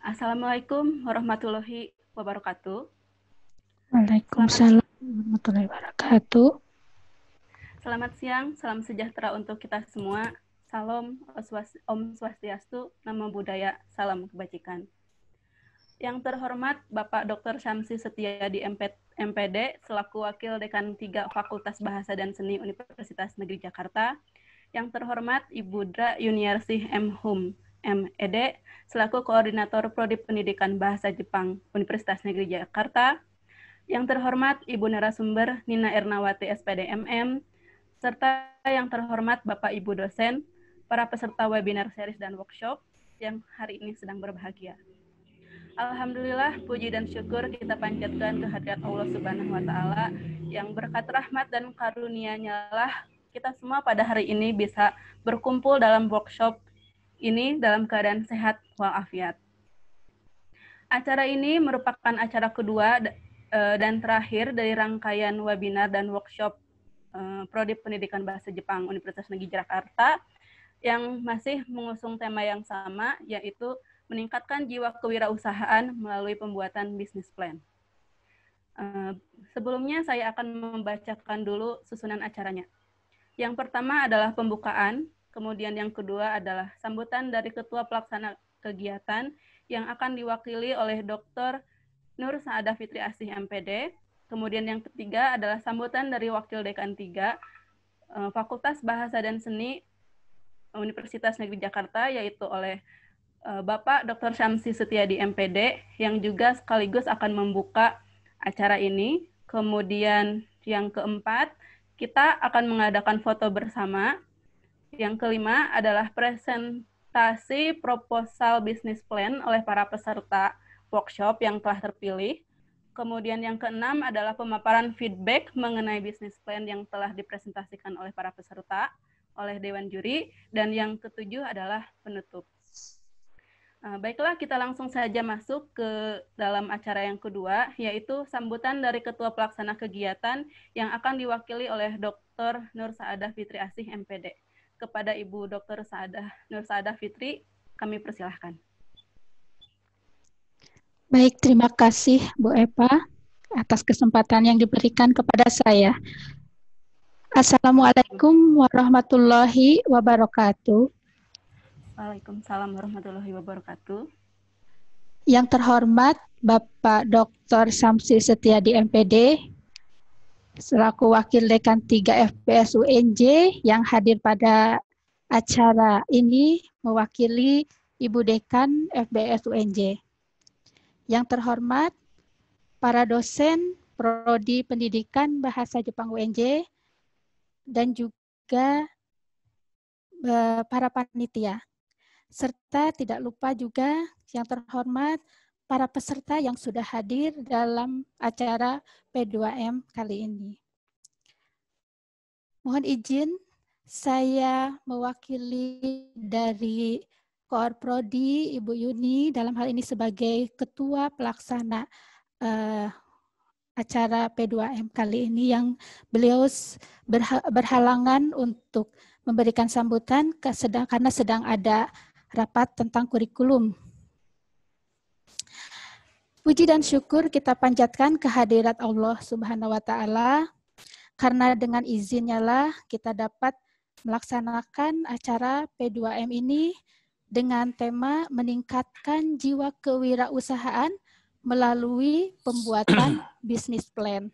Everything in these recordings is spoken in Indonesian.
Assalamualaikum warahmatullahi wabarakatuh. Selamat, Waalaikumsalam warahmatullahi wabarakatuh. selamat siang, salam sejahtera untuk kita semua. Salam Om Swastiastu, Namo Buddhaya, salam kebajikan. Yang terhormat Bapak Dr. Syamsi Setiadi MPD selaku Wakil Dekan 3 Fakultas Bahasa dan Seni Universitas Negeri Jakarta. Yang terhormat Ibu Dra Yuniarsih M. Hum, MED selaku Koordinator Prodi Pendidikan Bahasa Jepang Universitas Negeri Jakarta. Yang terhormat Ibu narasumber Nina Ernawati SPD MM, serta yang terhormat Bapak Ibu dosen, para peserta webinar series dan workshop yang hari ini sedang berbahagia. Alhamdulillah, puji dan syukur kita panjatkan kehadirat Allah Subhanahu wa Ta'ala yang berkat rahmat dan karunia-Nya lah kita semua pada hari ini bisa berkumpul dalam workshop ini dalam keadaan sehat walafiat. Acara ini merupakan acara kedua dan terakhir dari rangkaian webinar dan workshop Prodi Pendidikan Bahasa Jepang Universitas Negeri Jakarta yang masih mengusung tema yang sama, yaitu meningkatkan jiwa kewirausahaan melalui pembuatan bisnis plan. Sebelumnya saya akan membacakan dulu susunan acaranya. Yang pertama adalah pembukaan, kemudian yang kedua adalah sambutan dari Ketua Pelaksana Kegiatan yang akan diwakili oleh Dr. Nur Saadah Fitri Asih MPD. Kemudian yang ketiga adalah sambutan dari Wakil Dekan 3 Fakultas Bahasa dan Seni Universitas Negeri Jakarta, yaitu oleh Bapak Dr. Syamsi Setiadi MPD, yang juga sekaligus akan membuka acara ini. Kemudian yang keempat, kita akan mengadakan foto bersama. Yang kelima adalah presentasi proposal bisnis plan oleh para peserta workshop yang telah terpilih. Kemudian yang keenam adalah pemaparan feedback mengenai bisnis plan yang telah dipresentasikan oleh para peserta, oleh Dewan Juri. Dan yang ketujuh adalah penutup. Baiklah, kita langsung saja masuk ke dalam acara yang kedua, yaitu sambutan dari Ketua Pelaksana Kegiatan yang akan diwakili oleh Dr. Nur Saadah Fitri Asih MPD. Kepada Ibu Dr. Nur Saadah Fitri, kami persilahkan. Baik, terima kasih Bu Eva atas kesempatan yang diberikan kepada saya. Assalamualaikum warahmatullahi wabarakatuh. Waalaikumsalam warahmatullahi wabarakatuh. Yang terhormat Bapak Dr. Syamsi Setiadi MPD selaku Wakil Dekan 3 FPS UNJ yang hadir pada acara ini mewakili Ibu Dekan FBS UNJ. Yang terhormat para dosen Prodi Pendidikan Bahasa Jepang UNJ dan juga para panitia. Serta tidak lupa juga yang terhormat para peserta yang sudah hadir dalam acara P2M kali ini. Mohon izin saya mewakili dari Koor Prodi Ibu Yuni dalam hal ini sebagai Ketua Pelaksana acara P2M kali ini yang beliau berhalangan untuk memberikan sambutan karena sedang ada rapat tentang kurikulum. Puji dan syukur kita panjatkan kehadirat Allah Subhanahu wa Ta'ala, karena dengan izinnya lah kita dapat melaksanakan acara P2M ini dengan tema meningkatkan jiwa kewirausahaan melalui pembuatan bisnis plan.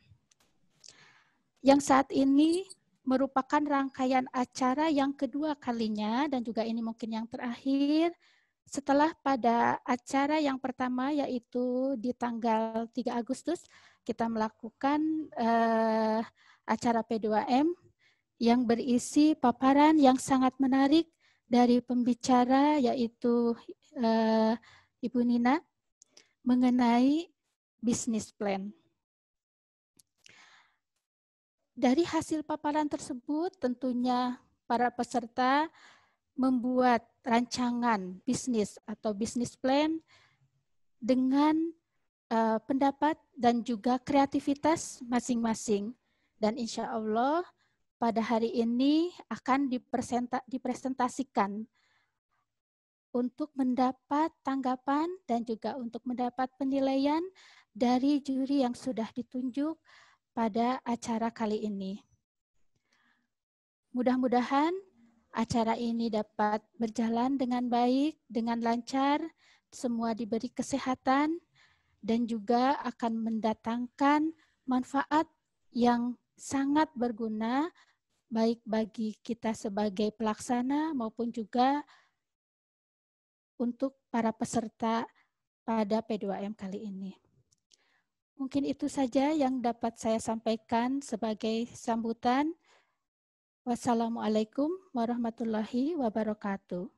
Yang saat ini merupakan rangkaian acara yang kedua kalinya dan juga ini mungkin yang terakhir setelah pada acara yang pertama yaitu di tanggal 3 Agustus kita melakukan acara P2M yang berisi paparan yang sangat menarik dari pembicara yaitu Ibu Nina mengenai bisnis plan. Dari hasil paparan tersebut tentunya para peserta membuat rancangan bisnis atau bisnis plan dengan pendapat dan juga kreativitas masing-masing. Dan insya Allah pada hari ini akan dipresentasikan untuk mendapat tanggapan dan juga untuk mendapat penilaian dari juri yang sudah ditunjuk pada acara kali ini. Mudah-mudahan acara ini dapat berjalan dengan baik, dengan lancar, semua diberi kesehatan, dan juga akan mendatangkan manfaat yang sangat berguna baik bagi kita sebagai pelaksana maupun juga untuk para peserta pada P2M kali ini. Mungkin itu saja yang dapat saya sampaikan sebagai sambutan. Wassalamualaikum warahmatullahi wabarakatuh.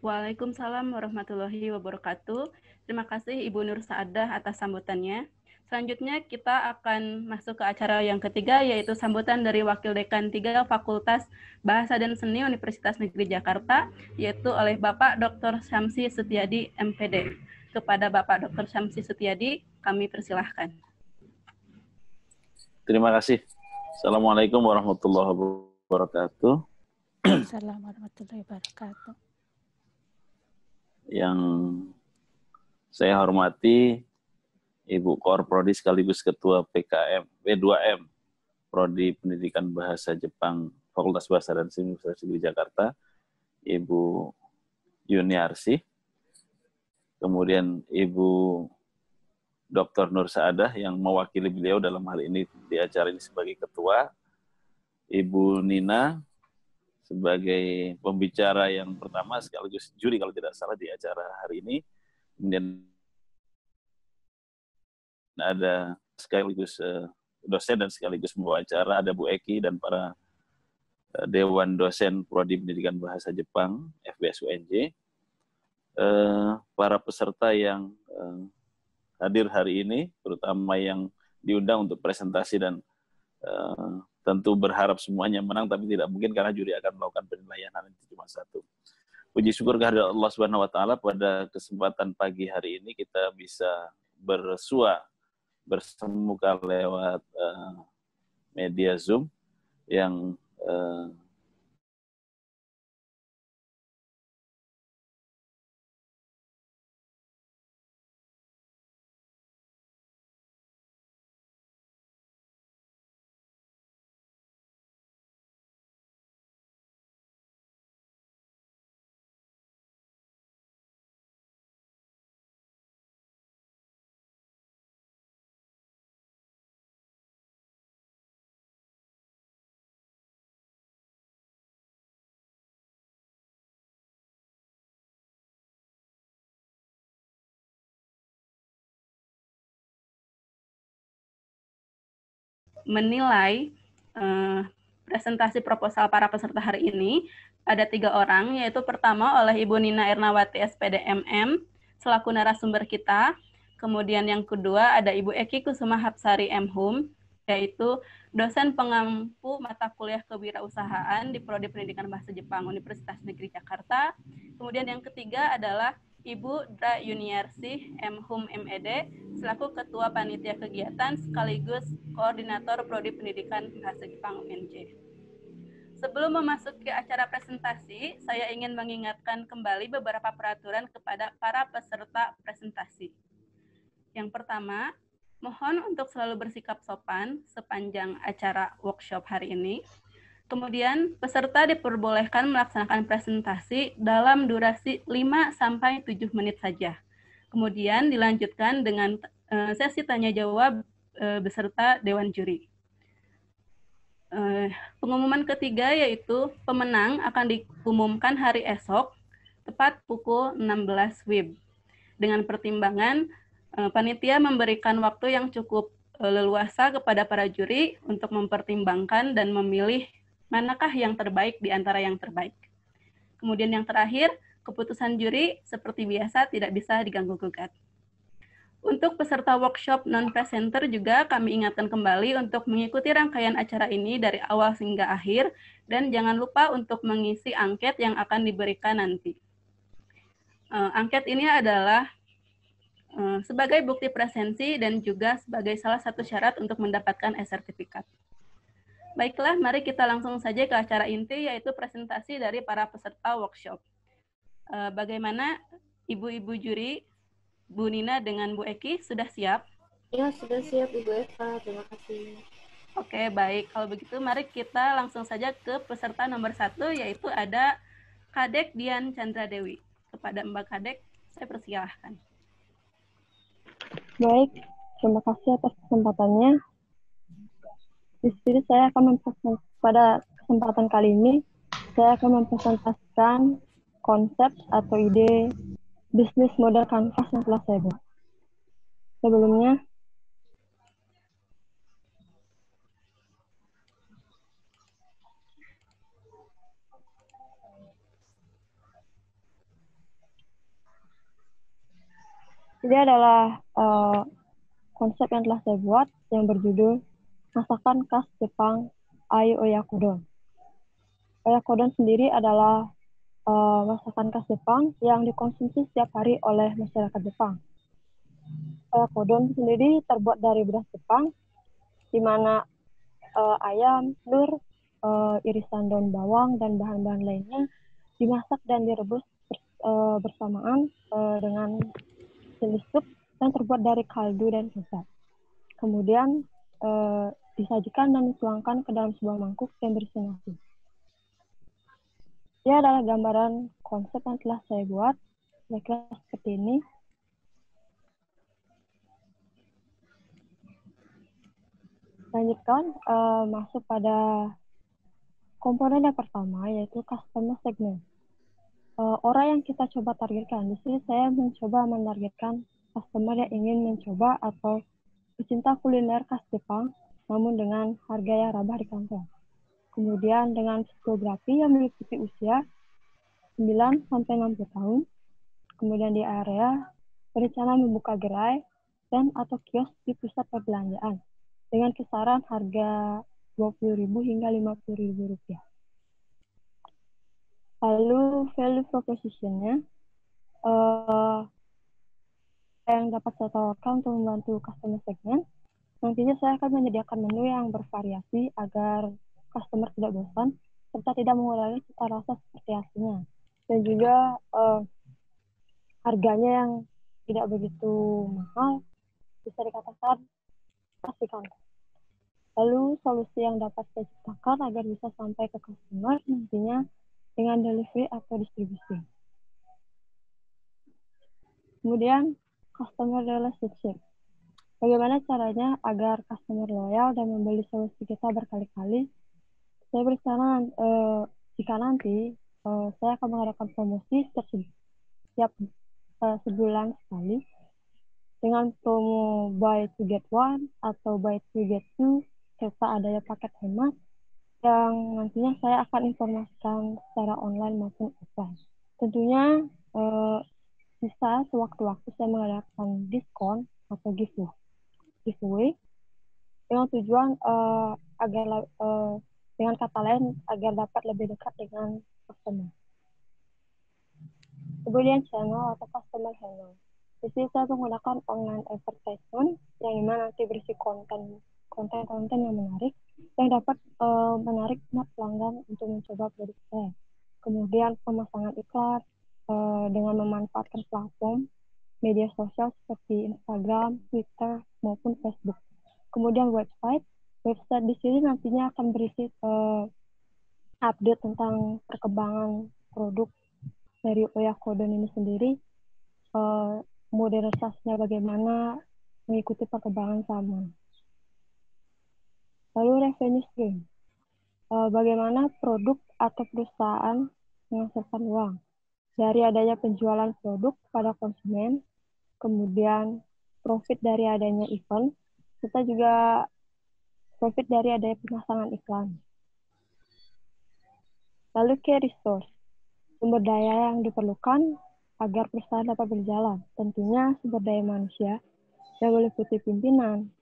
Waalaikumsalam warahmatullahi wabarakatuh. Terima kasih Ibu Nur Saadah atas sambutannya. Selanjutnya kita akan masuk ke acara yang ketiga, yaitu sambutan dari Wakil Dekan 3 Fakultas Bahasa dan Seni Universitas Negeri Jakarta, yaitu oleh Bapak Dr. Syamsi Setiadi, MPD. Kepada Bapak Dr. Syamsi Setiadi, kami persilahkan. Terima kasih. Assalamualaikum warahmatullahi wabarakatuh. Assalamualaikum warahmatullahi wabarakatuh. Yang saya hormati Ibu Korprodi sekaligus Ketua PKM P2M Prodi Pendidikan Bahasa Jepang Fakultas Bahasa dan Seni Universitas Negeri Jakarta, Ibu Yuniarsi. Kemudian Ibu Dr. Nur Saadah yang mewakili beliau dalam hal ini di acara ini sebagai ketua, Ibu Nina sebagai pembicara yang pertama sekaligus juri kalau tidak salah di acara hari ini, kemudian ada sekaligus dosen dan sekaligus membawa acara, ada Bu Eki dan para Dewan Dosen Prodi Pendidikan Bahasa Jepang FBS UNJ, para peserta yang hadir hari ini, terutama yang diundang untuk presentasi dan tentu berharap semuanya menang, tapi tidak mungkin karena juri akan melakukan penilaian nanti cuma satu. Puji syukur kehadirat Allah Subhanahu wa taala pada kesempatan pagi hari ini kita bisa bersua bersemuka lewat media Zoom yang menilai presentasi proposal para peserta hari ini ada 3 orang, yaitu pertama oleh Ibu Nina Ernawati SPD MM selaku narasumber kita. Kemudian yang kedua ada Ibu Eki Kusuma Hapsari MHum, yaitu dosen pengampu mata kuliah kewirausahaan di Prodi Pendidikan Bahasa Jepang Universitas Negeri Jakarta. Kemudian yang ketiga adalah Ibu Dra Yuniarsi MHum MED selaku Ketua Panitia Kegiatan sekaligus Koordinator Prodi Pendidikan Bahasa Jepang UNJ. Sebelum memasuki acara presentasi, saya ingin mengingatkan kembali beberapa peraturan kepada para peserta presentasi. Yang pertama, mohon untuk selalu bersikap sopan sepanjang acara workshop hari ini. Kemudian, peserta diperbolehkan melaksanakan presentasi dalam durasi 5-7 menit saja. Kemudian dilanjutkan dengan sesi tanya-jawab beserta Dewan Juri. Pengumuman ketiga yaitu pemenang akan diumumkan hari esok, tepat pukul 16 WIB. Dengan pertimbangan, panitia memberikan waktu yang cukup leluasa kepada para juri untuk mempertimbangkan dan memilih manakah yang terbaik di antara yang terbaik. Kemudian yang terakhir, keputusan juri seperti biasa tidak bisa diganggu-gugat. Untuk peserta workshop non-presenter juga kami ingatkan kembali untuk mengikuti rangkaian acara ini dari awal hingga akhir, dan jangan lupa untuk mengisi angket yang akan diberikan nanti. Angket ini adalah sebagai bukti presensi dan juga sebagai salah satu syarat untuk mendapatkan e-sertifikat. Baiklah, mari kita langsung saja ke acara inti, yaitu presentasi dari para peserta workshop. Bagaimana Ibu-Ibu juri, Bu Nina dengan Bu Eki, sudah siap? Ya, sudah siap Ibu Eva, terima kasih. Oke, baik. Kalau begitu, mari kita langsung saja ke peserta nomor 1, yaitu ada Kadek Dian Chandra Dewi. Kepada Mbak Kadek, saya persilahkan. Baik, terima kasih atas kesempatannya. Di sini saya akan pada kesempatan kali ini, saya akan mempresentasikan konsep atau ide bisnis model kanvas yang telah saya buat. Sebelumnya, ini adalah konsep yang telah saya buat yang berjudul Masakan Khas Jepang Ai Oyakodon. Oyakodon sendiri adalah masakan khas Jepang yang dikonsumsi setiap hari oleh masyarakat Jepang. Oyakodon sendiri terbuat dari beras Jepang, di mana ayam, telur, irisan daun bawang, dan bahan-bahan lainnya dimasak dan direbus bersamaan dengan jenis sup yang terbuat dari kaldu dan kecap. Kemudian disajikan dan dituangkan ke dalam sebuah mangkuk yang berisi nasi. Ini adalah gambaran konsep yang telah saya buat, kira-kira seperti ini. Lanjutkan masuk pada komponen yang pertama, yaitu customer segment. Orang yang kita coba targetkan. Di sini saya mencoba menargetkan customer yang ingin mencoba atau pecinta kuliner khas Jepang, namun dengan harga yang ramah di kantong. Kemudian dengan psikografi yang meliputi usia 9-60 tahun. Kemudian di area berencana membuka gerai dan atau kios di pusat perbelanjaan dengan kisaran harga 20.000 hingga 50.000 rupiah. Lalu value proposition-nya yang dapat saya tawarkan untuk membantu customer segment. Nantinya saya akan menyediakan menu yang bervariasi agar customer tidak bosan serta tidak mengurangi cita rasa seperti aslinya. Dan juga harganya yang tidak begitu mahal, bisa dikatakan pastikan. Lalu solusi yang dapat saya ciptakan agar bisa sampai ke customer nantinya dengan delivery atau distribusi. Kemudian customer relationship. Bagaimana caranya agar customer loyal dan membeli solusi kita berkali-kali? Saya berencana jika nanti saya akan mengadakan promosi setiap sebulan sekali dengan promo buy to get one atau buy to get two serta adanya paket hemat yang nantinya saya akan informasikan secara online maupun offline. Tentunya bisa sewaktu-waktu saya mengadakan diskon atau giveaway dengan tujuan agar dengan kata lain agar dapat lebih dekat dengan customer. Kemudian channel atau customer channel. Di sini saya menggunakan online advertisement yang dimana nanti berisi konten-konten yang menarik yang dapat menarik minat pelanggan untuk mencoba produk saya. Kemudian pemasangan iklan dengan memanfaatkan platform media sosial seperti Instagram, Twitter, maupun Facebook. Kemudian website di sini nantinya akan berisi update tentang perkembangan produk dari Oyakodon ini sendiri, modernisasinya bagaimana, mengikuti perkembangan zaman. Lalu revenue stream, bagaimana produk atau perusahaan menghasilkan uang dari adanya penjualan produk pada konsumen, kemudian profit dari adanya event, serta juga profit dari adanya pemasangan iklan. Lalu key resource, sumber daya yang diperlukan agar perusahaan dapat berjalan. Tentunya sumber daya manusia yang meliputi pimpinan,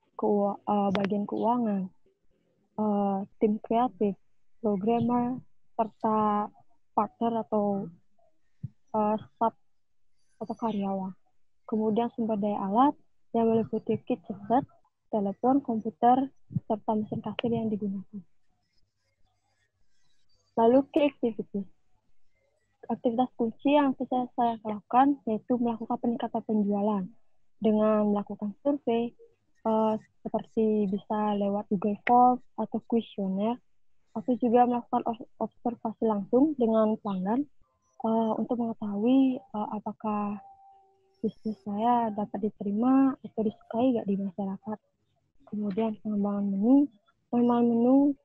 bagian keuangan, tim kreatif, programmer, serta partner atau staff atau karyawan. Kemudian sumber daya alat yang meliputi kit chipset, telepon, komputer, serta mesin kasir yang digunakan. Lalu key activities. Aktivitas kunci yang bisa saya lakukan yaitu melakukan peningkatan penjualan dengan melakukan survei, seperti bisa lewat Google Forms atau kuesioner, atau juga melakukan observasi langsung dengan pelanggan untuk mengetahui apakah bisnis saya dapat diterima atau disukai nggak di masyarakat. Kemudian pengembangan menu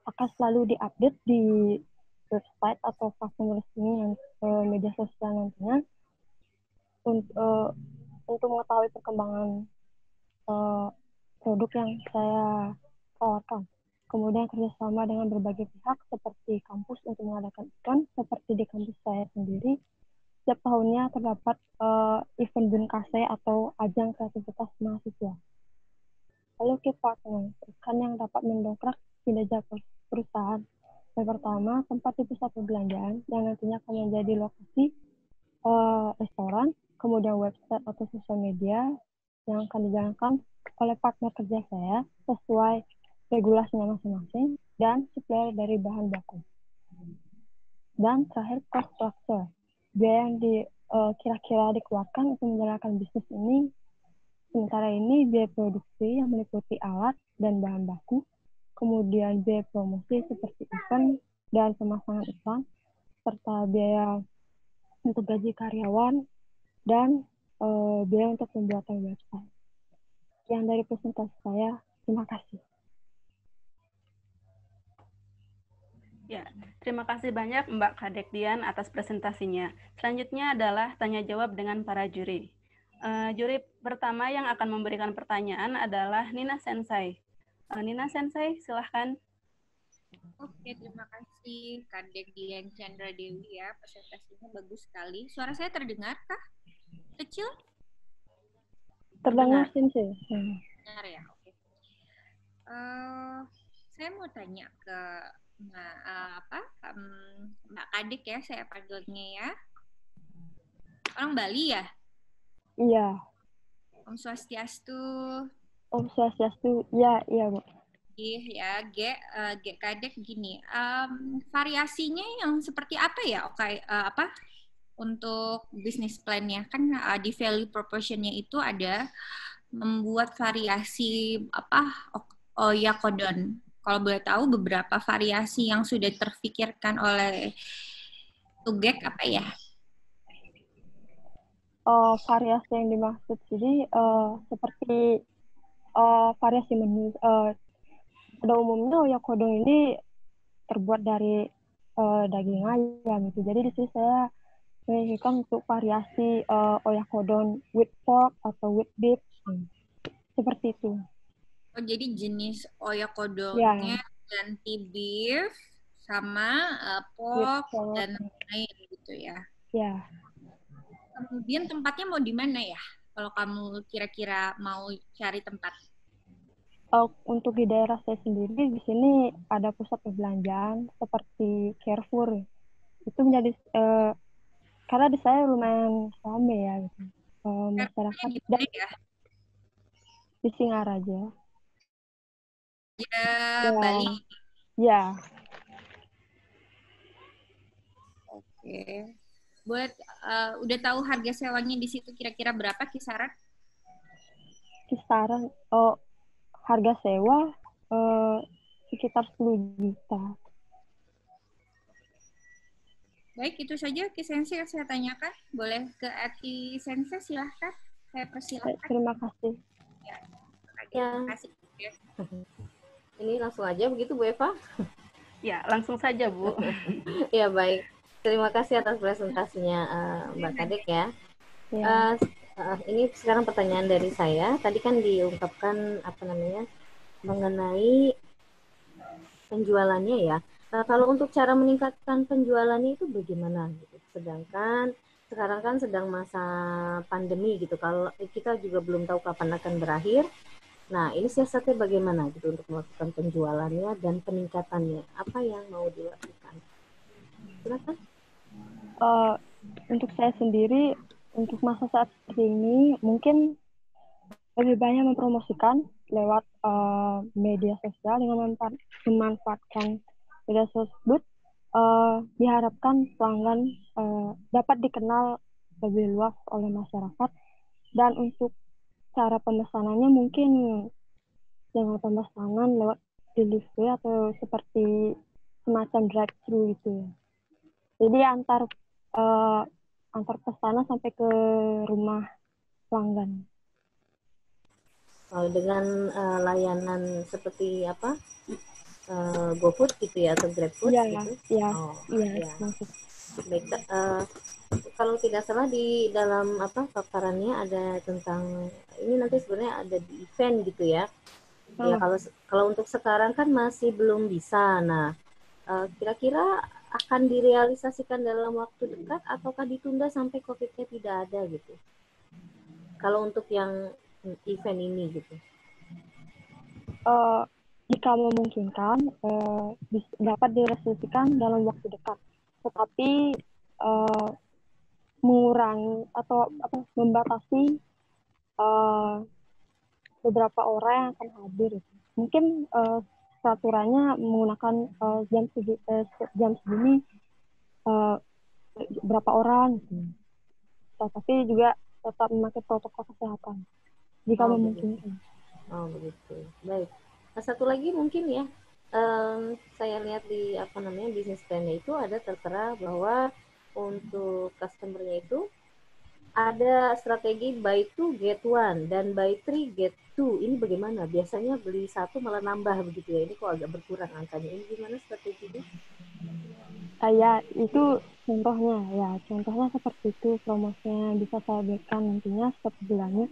akan selalu diupdate di website atau platform resmi media sosial nantinya untuk mengetahui perkembangan produk yang saya tawarkan. Kemudian kerjasama dengan berbagai pihak seperti kampus untuk mengadakan event, seperti di kampus saya sendiri. Setiap tahunnya terdapat event Bunkase atau ajang kreativitas mahasiswa. Lalu key partner, rekan yang dapat mendongkrak kinerja perusahaan. Yang pertama, tempat di pusat perbelanjaan yang nantinya akan menjadi lokasi restoran, kemudian website atau sosial media yang akan dijalankan oleh partner kerja saya sesuai regulasinya masing-masing dan supplier dari bahan baku. Dan terakhir, cost structure. Biaya yang kira-kira dikeluarkan untuk menjalankan bisnis ini. Sementara ini biaya produksi yang meliputi alat dan bahan baku, kemudian biaya promosi seperti event dan pemasangan iklan, serta biaya untuk gaji karyawan dan biaya untuk pembuatan website. Yang dari presentasi saya, terima kasih. Ya, terima kasih banyak Mbak Kadek Dian atas presentasinya. Selanjutnya adalah tanya jawab dengan para juri. Juri pertama yang akan memberikan pertanyaan adalah Nina Sensei. Nina Sensei, silahkan. Oke, terima kasih Kadek Dian Chandra Dewi ya, presentasinya bagus sekali. Suara saya terdengar kah? Kecil? Terdengar, Sensei. Dengar ya, oke. Saya mau tanya ke Mbak Kadek ya, saya panggilnya ya. Orang Bali ya? Iya. Om Swastiastu. Om Swastiastu, ya, iya Bu. Ya, Kadek gini, variasinya yang seperti apa ya? Oke, untuk bisnis plan-nya kan di value proportion-nya itu ada membuat variasi oyakodon. Kalau boleh tahu beberapa variasi yang sudah terfikirkan oleh Tugek apa ya? Variasi yang dimaksud sini seperti variasi menu. Pada umumnya oyakodon ini terbuat dari daging ayam gitu. Jadi di sini saya menyajikan untuk variasi oyakodon with pork atau with beef, seperti itu. Oh, jadi jenis oyakodonnya ganti beef sama pork dan lain gitu ya? Ya. Kemudian tempatnya mau di mana ya? Kalau kamu kira-kira mau cari tempat? Untuk di daerah saya sendiri, di sini ada pusat perbelanjaan seperti Carrefour. Itu menjadi karena di saya lumayan rame ya, gitu. Masyarakat dan ya? di Singaraja. Ya, Bali. Ya. Oke. Buat udah tahu harga sewanya di situ kira-kira berapa kisaran? Kisaran harga sewa sekitar 10 juta. Baik, itu saja Ki Sensei yang saya tanyakan. Boleh ke Ati Sensei, silahkan. Saya persilahkan. Terima kasih. Terima kasih. Ini langsung aja begitu Bu Eva? Ya, langsung saja Bu. Ya baik. Terima kasih atas presentasinya Mbak Kadek ya. Ini sekarang pertanyaan dari saya. Tadi kan diungkapkan mengenai penjualannya ya. Kalau untuk cara meningkatkan penjualannya itu bagaimana? Sedangkan sekarang kan sedang masa pandemi gitu. Kalau kita juga belum tahu kapan akan berakhir. Nah, ini siasatnya bagaimana gitu untuk melakukan penjualannya dan peningkatannya? Apa yang mau dilakukan? Silakan. Untuk saya sendiri, untuk masa saat seperti ini, mungkin lebih banyak mempromosikan lewat media sosial dengan memanfaatkan media tersebut diharapkan pelanggan dapat dikenal lebih luas oleh masyarakat. Dan untuk cara pemesanannya mungkin dengan pemesanan lewat delivery atau seperti semacam drive-thru gitu ya. Jadi antar pesanan sampai ke rumah pelanggan. Dengan layanan seperti apa? GoFood gitu ya atau GrabFood gitu? Iya, Iya. maksud. Baik, kalau tidak salah di dalam paparannya ada tentang ini nanti sebenarnya ada di event gitu ya. Ya kalau untuk sekarang kan masih belum bisa. Nah, kira-kira akan direalisasikan dalam waktu dekat ataukah ditunda sampai COVID-nya tidak ada gitu? Kalau untuk yang event ini gitu. Jika memungkinkan dapat direalisasikan dalam waktu dekat, tetapi mengurangi atau membatasi beberapa orang yang akan hadir. Mungkin peraturannya menggunakan jam segini berapa orang gitu. Tapi juga tetap memakai protokol kesehatan jika memungkinkan. Begitu. Baik. Satu lagi mungkin ya, saya lihat di bisnis plan-nya itu ada tertera bahwa untuk customer-nya itu ada strategi buy 2 get 1 dan buy 3 get 2. Ini bagaimana? Biasanya beli satu malah nambah begitu ya. Ini kok agak berkurang angkanya. Ini gimana strateginya? Ya, itu contohnya ya. Contohnya seperti itu, promosinya bisa saya berikan nantinya setiap bulannya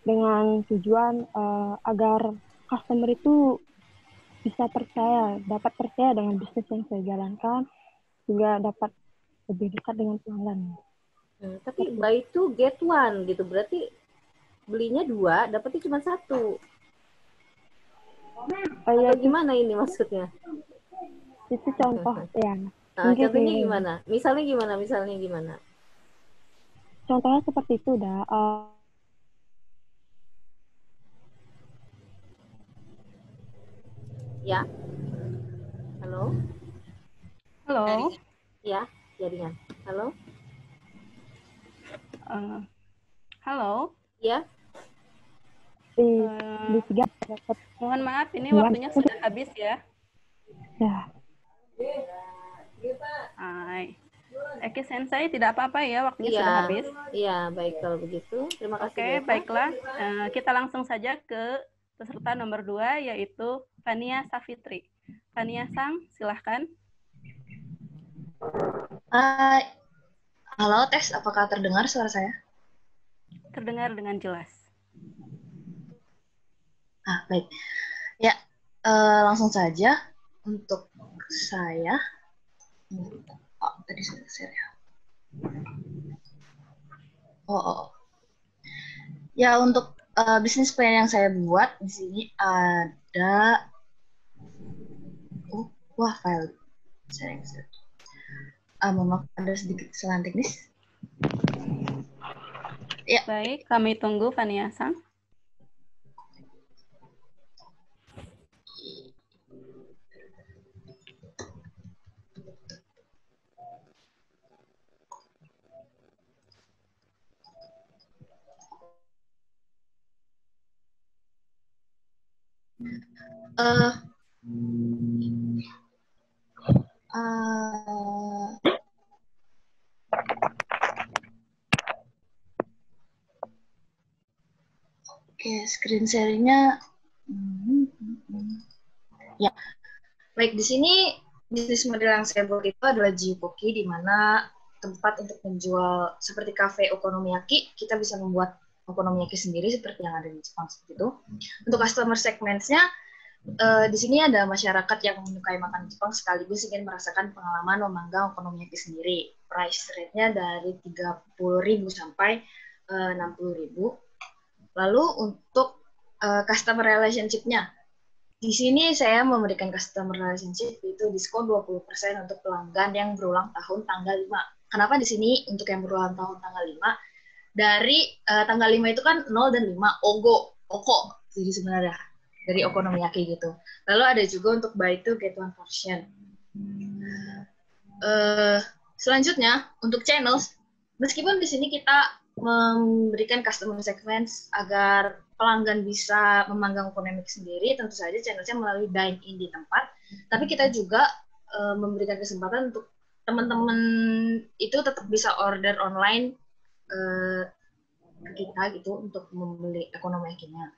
dengan tujuan agar customer itu bisa dapat percaya dengan bisnis yang saya jalankan, juga dapat lebih dekat dengan pelanggan. Tapi buy 2 get 1 gitu, berarti belinya 2, dapatnya cuma 1. Atau gimana ini maksudnya? Itu contoh ya. Contohnya gimana? Misalnya gimana? Contohnya seperti itu dah. Ya. Halo? Ya, jaringan. Halo? Halo? Ya. Mohon maaf, ini waktunya sudah habis ya. Ya. Hai. Eki Sensei, tidak apa-apa ya, waktunya sudah habis. Iya, baik kalau begitu. Terima kasih. Oke, baiklah. Kita langsung saja ke peserta nomor 2, yaitu Fania Safitri. Fania Sang, silahkan. Halo, tes. Apakah terdengar suara saya? Terdengar dengan jelas. Baik. Ya, langsung saja untuk saya. Tadi sudah share. Ya, untuk bisnis plan yang saya buat di sini ada file sharing. Mohon maaf, ada sedikit kesalahan teknis. Ya. Baik, kami tunggu Fania Sang. Screen sharing-nya. Ya, baik, di sini bisnis model yang saya buat itu adalah Jiukoki, di mana tempat untuk menjual seperti kafe okonomiyaki, kita bisa membuat okonomiyaki sendiri seperti yang ada di Jepang seperti itu. Untuk customer segments-nya, di sini ada masyarakat yang menyukai makan Jepang sekaligus ingin merasakan pengalaman memanggang okonomiyaki sendiri. Price rate-nya dari 30.000 sampai 60.000. Lalu untuk customer relationship-nya, di sini saya memberikan customer relationship itu diskon 20% untuk pelanggan yang berulang tahun tanggal 5. Kenapa di sini untuk yang berulang tahun tanggal 5? Dari tanggal 5 itu kan 0 dan 5, oko. Jadi sebenarnya dari okonomiyaki gitu. Lalu ada juga untuk buy 2 get 1 version. Selanjutnya untuk channels, meskipun di sini kita memberikan customer segments agar pelanggan bisa memanggang Okonomiyaki sendiri, tentu saja channelnya melalui dine-in di tempat, tapi kita juga memberikan kesempatan untuk teman-teman itu tetap bisa order online ke kita gitu untuk membeli Okonomiyakinya.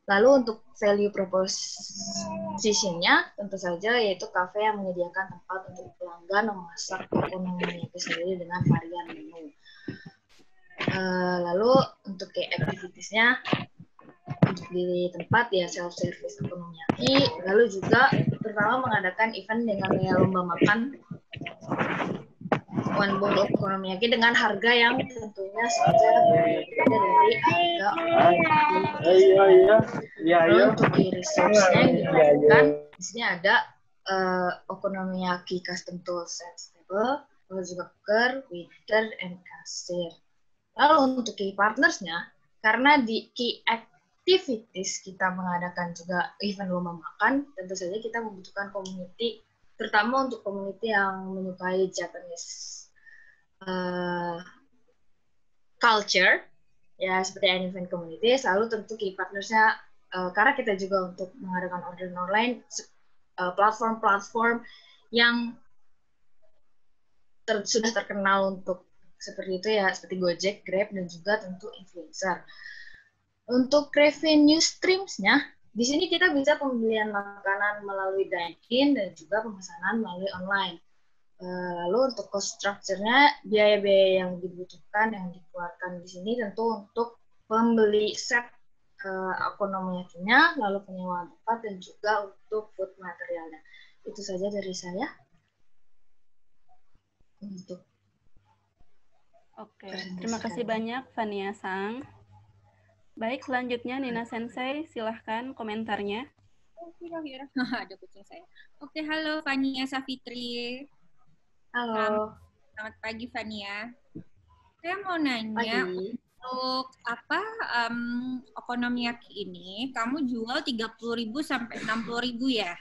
Lalu untuk value proposition-nya tentu saja yaitu kafe yang menyediakan tempat untuk pelanggan memasak Okonomiyaki sendiri dengan varian menu. Lalu untuk kayak activities-nya untuk di tempat ya self-service Okonomiyaki, lalu juga pertama mengadakan event dengan lomba makan one bowl Okonomiyaki dengan harga yang tentunya saja berbeda dari harga untuk key resource-nya yang diperlukan. Di sini ada Okonomiyaki custom tool set table, lalu juga cooker, waiter, and cashier. Lalu untuk key partners-nya, karena di key activities kita mengadakan juga event lomba makan, tentu saja kita membutuhkan community, terutama untuk community yang menyukai Japanese culture, ya seperti an event community, selalu tentu key partners-nya, karena kita juga untuk mengadakan order online, platform-platform yang sudah terkenal untuk seperti itu ya, seperti Gojek, Grab, dan juga tentu influencer. Untuk revenue streams-nya, di sini kita bisa pembelian makanan melalui dine-in dan juga pemesanan melalui online. Lalu untuk cost structure-nya, biaya-biaya yang dibutuhkan, yang dikeluarkan di sini tentu untuk pembeli set Okonomiyakinya, lalu penyewaan tempat, dan juga untuk food materialnya. Itu saja dari saya. Oke, terima kasih banyak Fania Sang. Baik, selanjutnya Nina Sensei, silahkan komentarnya. Ada kucing saya. Oke, halo Fania Safitri. Halo. Selamat pagi Fania. Saya mau nanya untuk apa Okonomiyaki ini kamu jual 30.000 sampai 60.000 ya?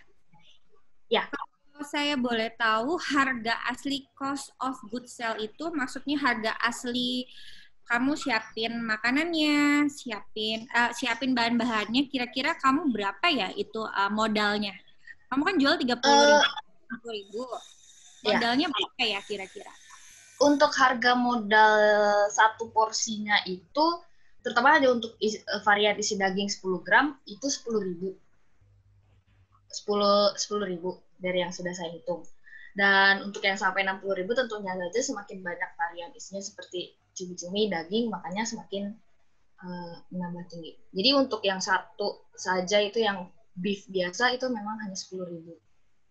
Ya. Kalau saya boleh tahu harga asli cost of goods sell itu maksudnya harga asli kamu siapin makanannya, siapin bahan-bahannya, kira-kira kamu berapa ya itu modalnya? Kamu kan jual 30.000. Modalnya berapa ya kira-kira? Untuk harga modal satu porsinya itu, terutama ada untuk varian isi daging 10 gram, itu 10.000. 10.000 dari yang sudah saya hitung. Dan untuk yang sampai 60.000 tentunya saja semakin banyak varian isinya seperti cumi-cumi, daging, makanya semakin menambah tinggi. Jadi untuk yang satu saja itu yang beef biasa itu memang hanya 10.000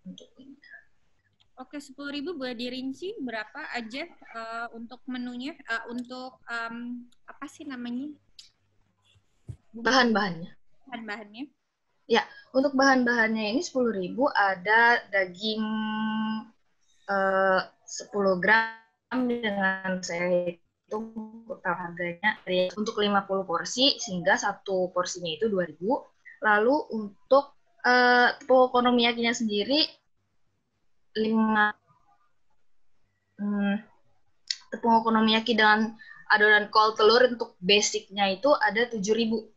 untuk ini. Oke, 10.000 boleh dirinci berapa aja untuk menunya, untuk apa sih namanya? Bahan-bahannya. Bahan-bahannya? Ya, untuk bahan-bahannya ini 10.000 ada daging 10 gram dengan saya hitung total harganya untuk 50 porsi sehingga satu porsinya itu 2.000. Lalu untuk tepung Okonomiyakinya sendiri tepung Okonomiyaki dengan adonan kol telur untuk basicnya itu ada 7.000.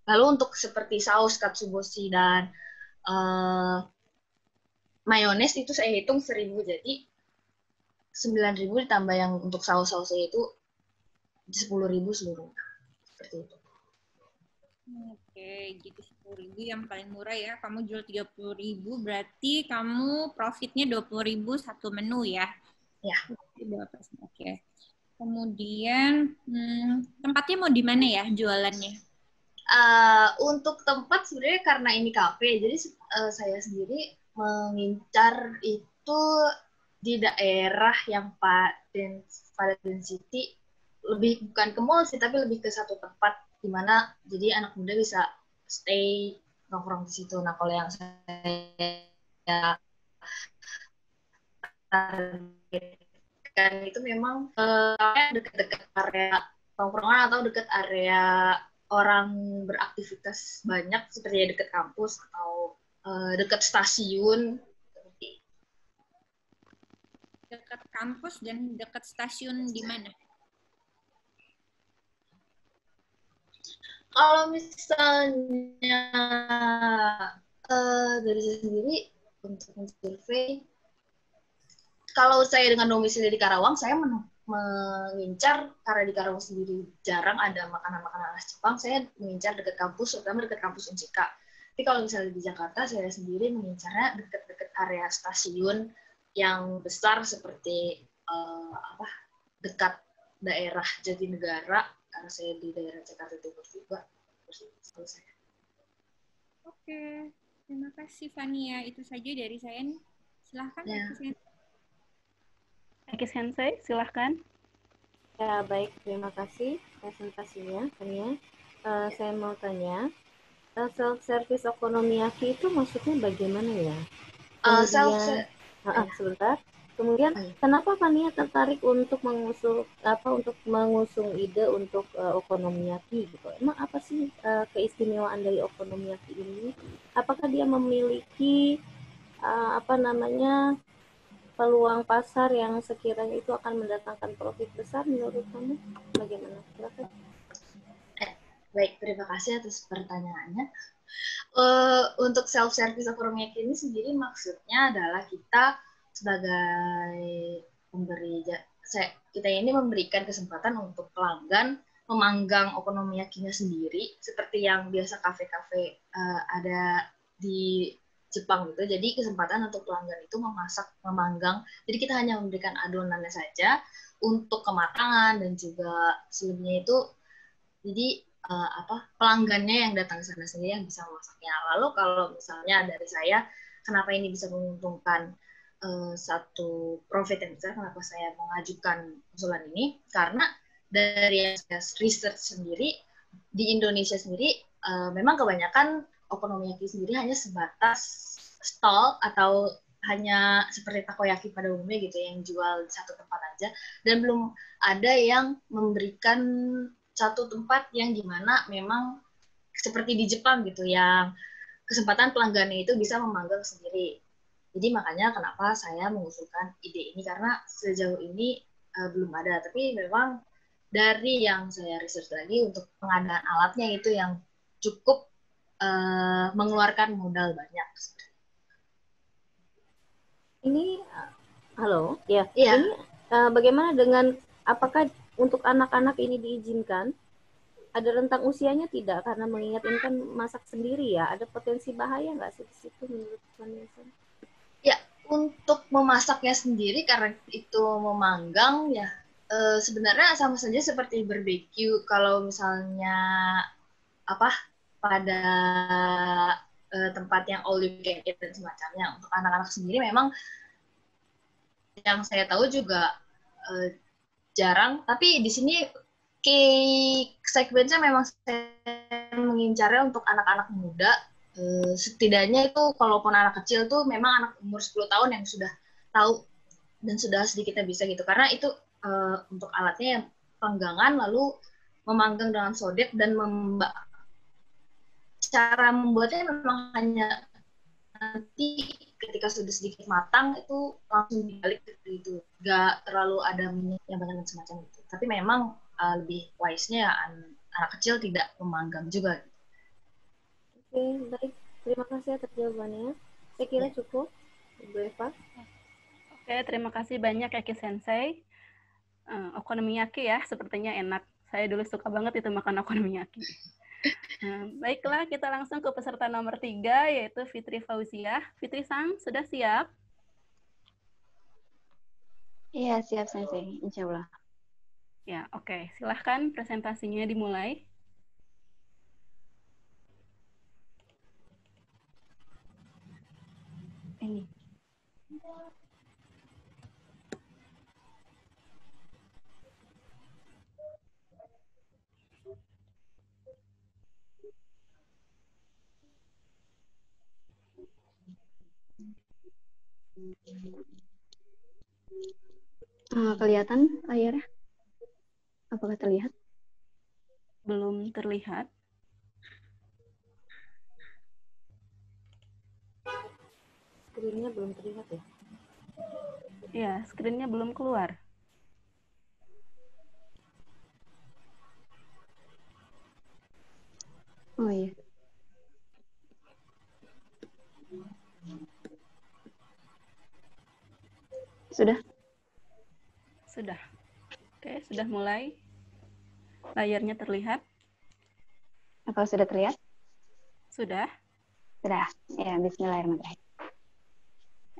Lalu untuk seperti saus katsuboshi dan mayones itu saya hitung 1.000, jadi 9.000 ditambah yang untuk saus-sausnya itu 10.000 seluruhnya. Seperti itu. Oke, jadi 10.000 yang paling murah ya. Kamu jual 30.000, berarti kamu profitnya 20.000 satu menu ya? Ya. Oke. Kemudian tempatnya mau di mana ya jualannya? Untuk tempat sebenarnya karena ini kafe, jadi saya sendiri mengincar itu di daerah yang pada density, lebih bukan ke mall sih, tapi lebih ke satu tempat di mana jadi anak muda bisa stay nongkrong di situ. Nah, kalau yang saya targetkan itu memang dekat-dekat area nongkrongan atau dekat area orang beraktivitas banyak seperti dekat kampus atau dekat stasiun seperti kampus dan dekat stasiun di mana? Kalau misalnya dari saya sendiri untuk survei, kalau saya dengan domisili di Karawang, saya mengincar karena di Karawang sendiri jarang ada makanan-makanan khas Jepang, saya mengincar dekat kampus, terutama dekat kampus Unsika. Tapi kalau misalnya di Jakarta, saya sendiri mengincarnya dekat-dekat area stasiun yang besar seperti dekat daerah Jatinegara, karena saya di daerah Jakarta Timur juga. Oke, terima kasih Fania. Itu saja dari saya nih. Silahkan. Ya. Eki Sensei, silahkan. Ya, baik. Terima kasih presentasinya, Fania. Saya mau tanya, self-service okonomiyaki itu maksudnya bagaimana ya? Kemudian, sebentar. Kemudian, kenapa Fania tertarik untuk mengusung ide untuk okonomiyaki gitu? Emang apa sih keistimewaan dari okonomiyaki ini? Apakah dia memiliki peluang pasar yang sekiranya itu akan mendatangkan profit besar menurut kamu? Bagaimana? Silakan. Baik, terima kasih atas pertanyaannya. Untuk self-service okonomiyaki ini sendiri maksudnya adalah kita sebagai pemberi kita ini memberikan kesempatan untuk pelanggan memanggang okonomiyakinya sendiri seperti yang biasa kafe-kafe ada di Jepang gitu. Jadi kesempatan untuk pelanggan itu memanggang. Jadi kita hanya memberikan adonannya saja untuk kematangan dan juga selebihnya itu jadi pelanggannya yang datang ke sana sendiri yang bisa memasaknya. Lalu kalau misalnya dari saya, kenapa ini bisa menguntungkan satu profit yang besar, kenapa saya mengajukan usulan ini? Karena dari research sendiri, di Indonesia sendiri, memang kebanyakan okonomiyaki sendiri hanya sebatas stall atau hanya seperti takoyaki pada umumnya gitu yang jual di satu tempat aja, dan belum ada yang memberikan satu tempat yang dimana memang seperti di Jepang gitu, yang kesempatan pelanggannya itu bisa memanggang sendiri. Jadi makanya kenapa saya mengusulkan ide ini, karena sejauh ini belum ada. Tapi memang dari yang saya research lagi untuk pengadaan alatnya itu yang cukup mengeluarkan modal banyak. Ini, halo, ya. Iya. Ini bagaimana dengan apakah untuk anak-anak ini diizinkan? Ada rentang usianya tidak? Karena mengingat ini kan masak sendiri ya, ada potensi bahaya nggak sih di situ menurut Vanessa? Ya, untuk memasaknya sendiri karena itu memanggang ya sebenarnya sama saja seperti barbecue. Kalau misalnya pada tempat yang all you can eat dan semacamnya, untuk anak-anak sendiri memang yang saya tahu juga jarang, tapi di sini segmennya memang saya mengincarnya untuk anak-anak muda. Setidaknya itu kalaupun anak kecil tuh memang anak umur 10 tahun yang sudah tahu dan sudah sedikitnya bisa gitu, karena itu untuk alatnya yang panggangan lalu memanggang dengan sodek, dan cara membuatnya memang hanya nanti ketika sudah sedikit matang itu langsung dibalik gitu, nggak terlalu ada minyak yang banyak semacam itu. Tapi memang lebih wise-nya anak kecil tidak memanggang juga. Oke, baik. Terima kasih atas jawabannya. Saya kira cukup, Bu Eva. Oke, terima kasih banyak Eki Sensei. Okonomiyaki ya, sepertinya enak. Saya dulu suka banget itu makan okonomiyaki. Baiklah, kita langsung ke peserta nomor 3, yaitu Fitri Fauziah. Fitri Sang, sudah siap? Iya, siap Sensei, insya Allah. Ya, oke. Silahkan presentasinya dimulai. Ini. Kelihatan layarnya? Apakah terlihat? Belum terlihat. Screen-nya belum terlihat ya? Ya, screen-nya belum keluar. Oh iya. Sudah? Sudah. Oke, sudah mulai. Layarnya terlihat. Apa sudah terlihat? Sudah. Sudah. Ya, bismillahirrahmanirrahim.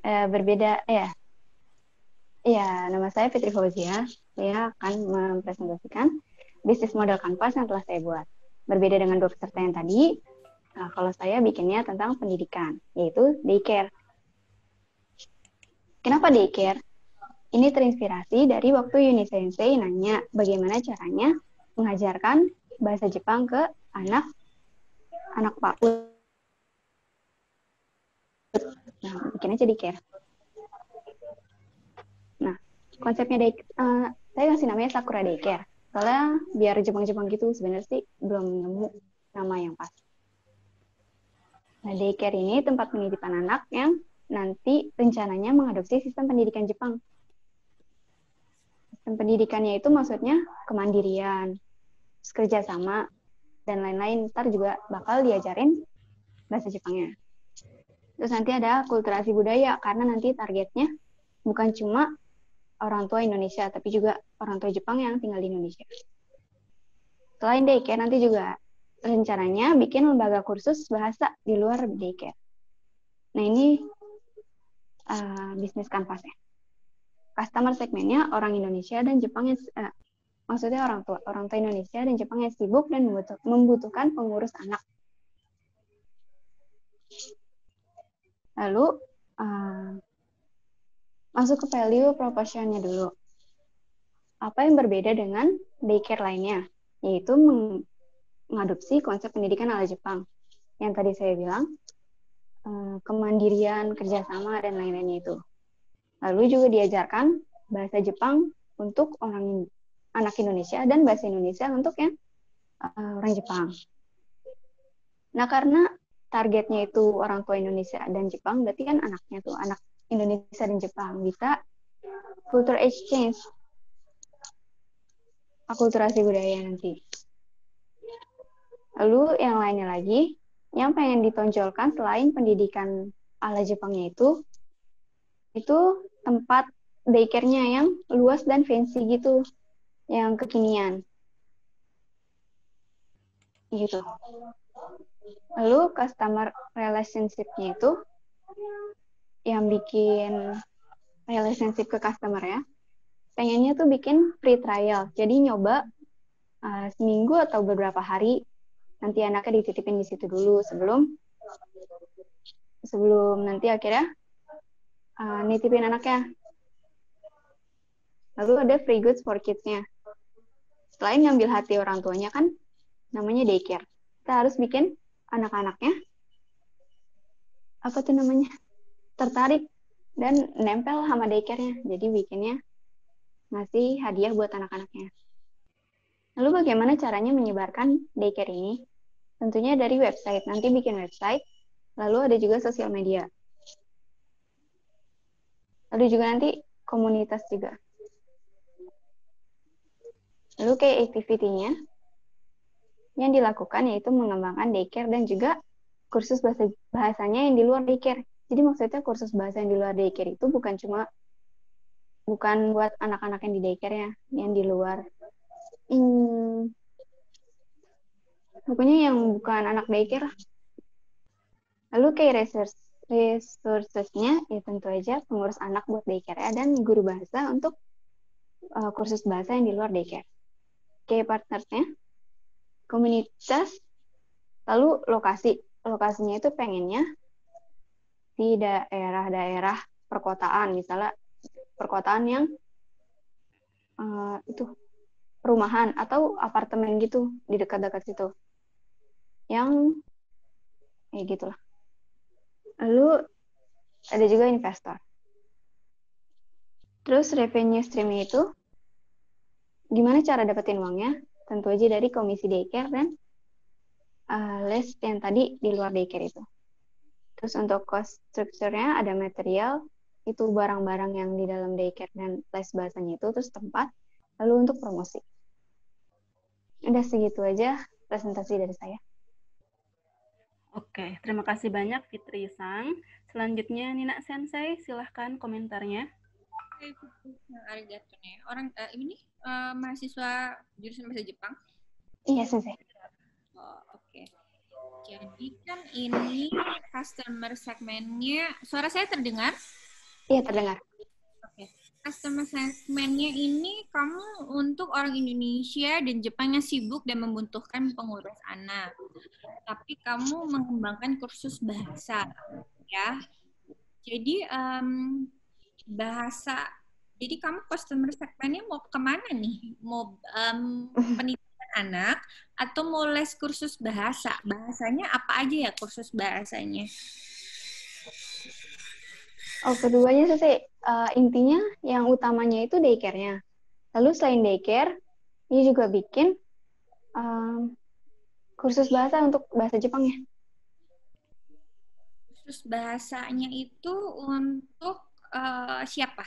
Berbeda, ya. Ya, nama saya Fitri Fauzia. Saya akan mempresentasikan bisnis model kanvas yang telah saya buat. Berbeda dengan dua peserta yang tadi, kalau saya bikinnya tentang pendidikan, yaitu daycare. Kenapa daycare? Ini terinspirasi dari waktu Yuni Sensei nanya bagaimana caranya mengajarkan bahasa Jepang ke anak PAUD. Nah, bikin aja daycare. Nah, konsepnya saya kasih namanya Sakura Daycare. Soalnya biar Jepang-Jepang gitu, sebenarnya sih belum nemu nama yang pas. Nah, daycare ini tempat penitipan anak yang nanti rencananya mengadopsi sistem pendidikan Jepang. Sistem pendidikannya itu maksudnya kemandirian, kerjasama, dan lain-lain. Ntar juga bakal diajarin bahasa Jepangnya. Terus nanti ada akulturasi budaya, karena nanti targetnya bukan cuma orang tua Indonesia, tapi juga orang tua Jepang yang tinggal di Indonesia. Selain daycare, nanti juga rencananya bikin lembaga kursus bahasa di luar daycare. Nah, ini bisnis kanvasnya. Customer segmennya orang Indonesia dan Jepang yang maksudnya orang tua Indonesia dan Jepang yang sibuk dan membutuhkan pengurus anak. Lalu masuk ke value proposition-nya dulu. Apa yang berbeda dengan daycare lainnya? Yaitu mengadopsi konsep pendidikan ala Jepang. Yang tadi saya bilang, kemandirian, kerjasama, dan lain-lainnya itu. Lalu juga diajarkan bahasa Jepang untuk anak Indonesia dan bahasa Indonesia untuk yang orang Jepang. Nah, karena targetnya itu orang tua Indonesia dan Jepang, berarti kan anaknya tuh anak Indonesia dan Jepang bisa culture exchange, akulturasi budaya nanti. Lalu yang lainnya lagi, yang pengen ditonjolkan selain pendidikan ala Jepangnya itu tempat daycare-nya yang luas dan fancy gitu, yang kekinian. Gitu. Lalu customer relationship-nya itu yang bikin relationship ke customer ya, pengennya tuh bikin free trial. Jadi nyoba seminggu atau beberapa hari, nanti anaknya dititipin di situ dulu sebelum nanti akhirnya nitipin anaknya. Lalu ada free goods for kids-nya. Selain ngambil hati orang tuanya kan namanya daycare, kita harus bikin anak-anaknya tertarik dan nempel sama daycare-nya. Jadi bikinnya ngasih hadiah buat anak-anaknya. Lalu bagaimana caranya menyebarkan daycare ini? Tentunya dari website. Nanti bikin website. Lalu ada juga sosial media. Lalu juga nanti komunitas juga. Lalu kayak activity-nya yang dilakukan yaitu mengembangkan daycare dan juga kursus bahasanya yang di luar daycare. Jadi maksudnya kursus bahasa yang di luar daycare itu bukan buat anak-anak yang di daycare-nya, yang di luar. Pokoknya yang bukan anak daycare. Lalu kayak resources-nya ya tentu aja pengurus anak buat daycare dan guru bahasa untuk kursus bahasa yang di luar daycare. Kayak partnersnya, komunitas, lalu lokasinya itu pengennya di daerah-daerah perkotaan, misalnya perkotaan yang itu perumahan atau apartemen gitu di dekat-dekat situ, yang gitulah. Lalu ada juga investor. Terus revenue stream-nya itu gimana cara dapetin uangnya? Tentu aja dari komisi daycare dan les yang tadi di luar daycare itu. Terus untuk cost structure-nya ada material itu barang-barang yang di dalam daycare dan les bahasanya itu, terus tempat, lalu untuk promosi. Udah segitu aja presentasi dari saya. Oke, terima kasih banyak Fitri Sang. Selanjutnya Nina Sensei, silahkan komentarnya. Arigato nih. Orang ini mahasiswa jurusan bahasa Jepang. Iya, Sensei. Oh, oke. Jadi kan ini customer segmennya, suara saya terdengar? Iya, terdengar. Oke. Customer segmennya ini kamu untuk orang Indonesia dan Jepang yang sibuk dan membutuhkan pengurus anak. Tapi kamu mengembangkan kursus bahasa, ya. Jadi bahasa. Jadi kamu customer segmennya mau kemana nih? Mau pendidikan anak atau mau les kursus bahasa? Bahasanya apa aja ya kursus bahasanya? Oh, keduanya Sensei, intinya yang utamanya itu daycare-nya. Lalu selain daycare, dia juga bikin kursus bahasa untuk bahasa Jepangnya. Kursus bahasanya itu untuk siapa?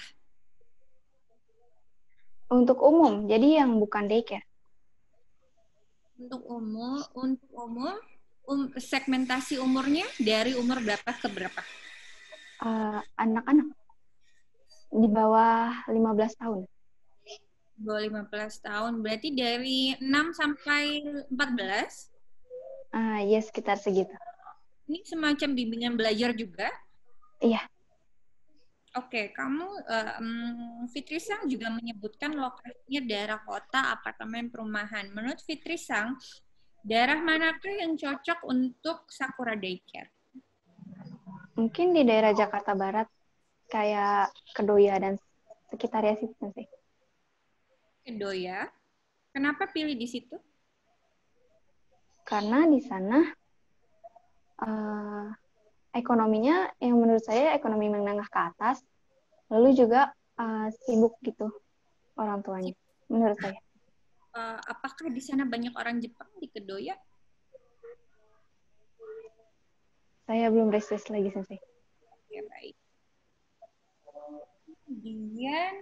Untuk umum, jadi yang bukan daycare. Untuk umum, segmentasi umurnya dari umur berapa ke berapa? Anak-anak di bawah 15 tahun. Di bawah 15 tahun, berarti dari 6 sampai 14? Ya, sekitar segitu. Ini semacam bimbingan belajar juga? Iya. Oke, kamu Fitri Sang juga menyebutkan lokasinya daerah kota, apartemen, perumahan. Menurut Fitri Sang, daerah manakah yang cocok untuk Sakura Daycare? Mungkin di daerah Jakarta Barat, kayak Kedoya dan sekitarnya situ sih. Kedoya. Kenapa pilih di situ? Karena di sana ekonominya yang menurut saya ekonomi menengah ke atas, lalu juga sibuk gitu orang tuanya, menurut saya. Apakah di sana banyak orang Jepang di Kedoya? Saya belum research lagi, Sensei. Ya, baik. Kemudian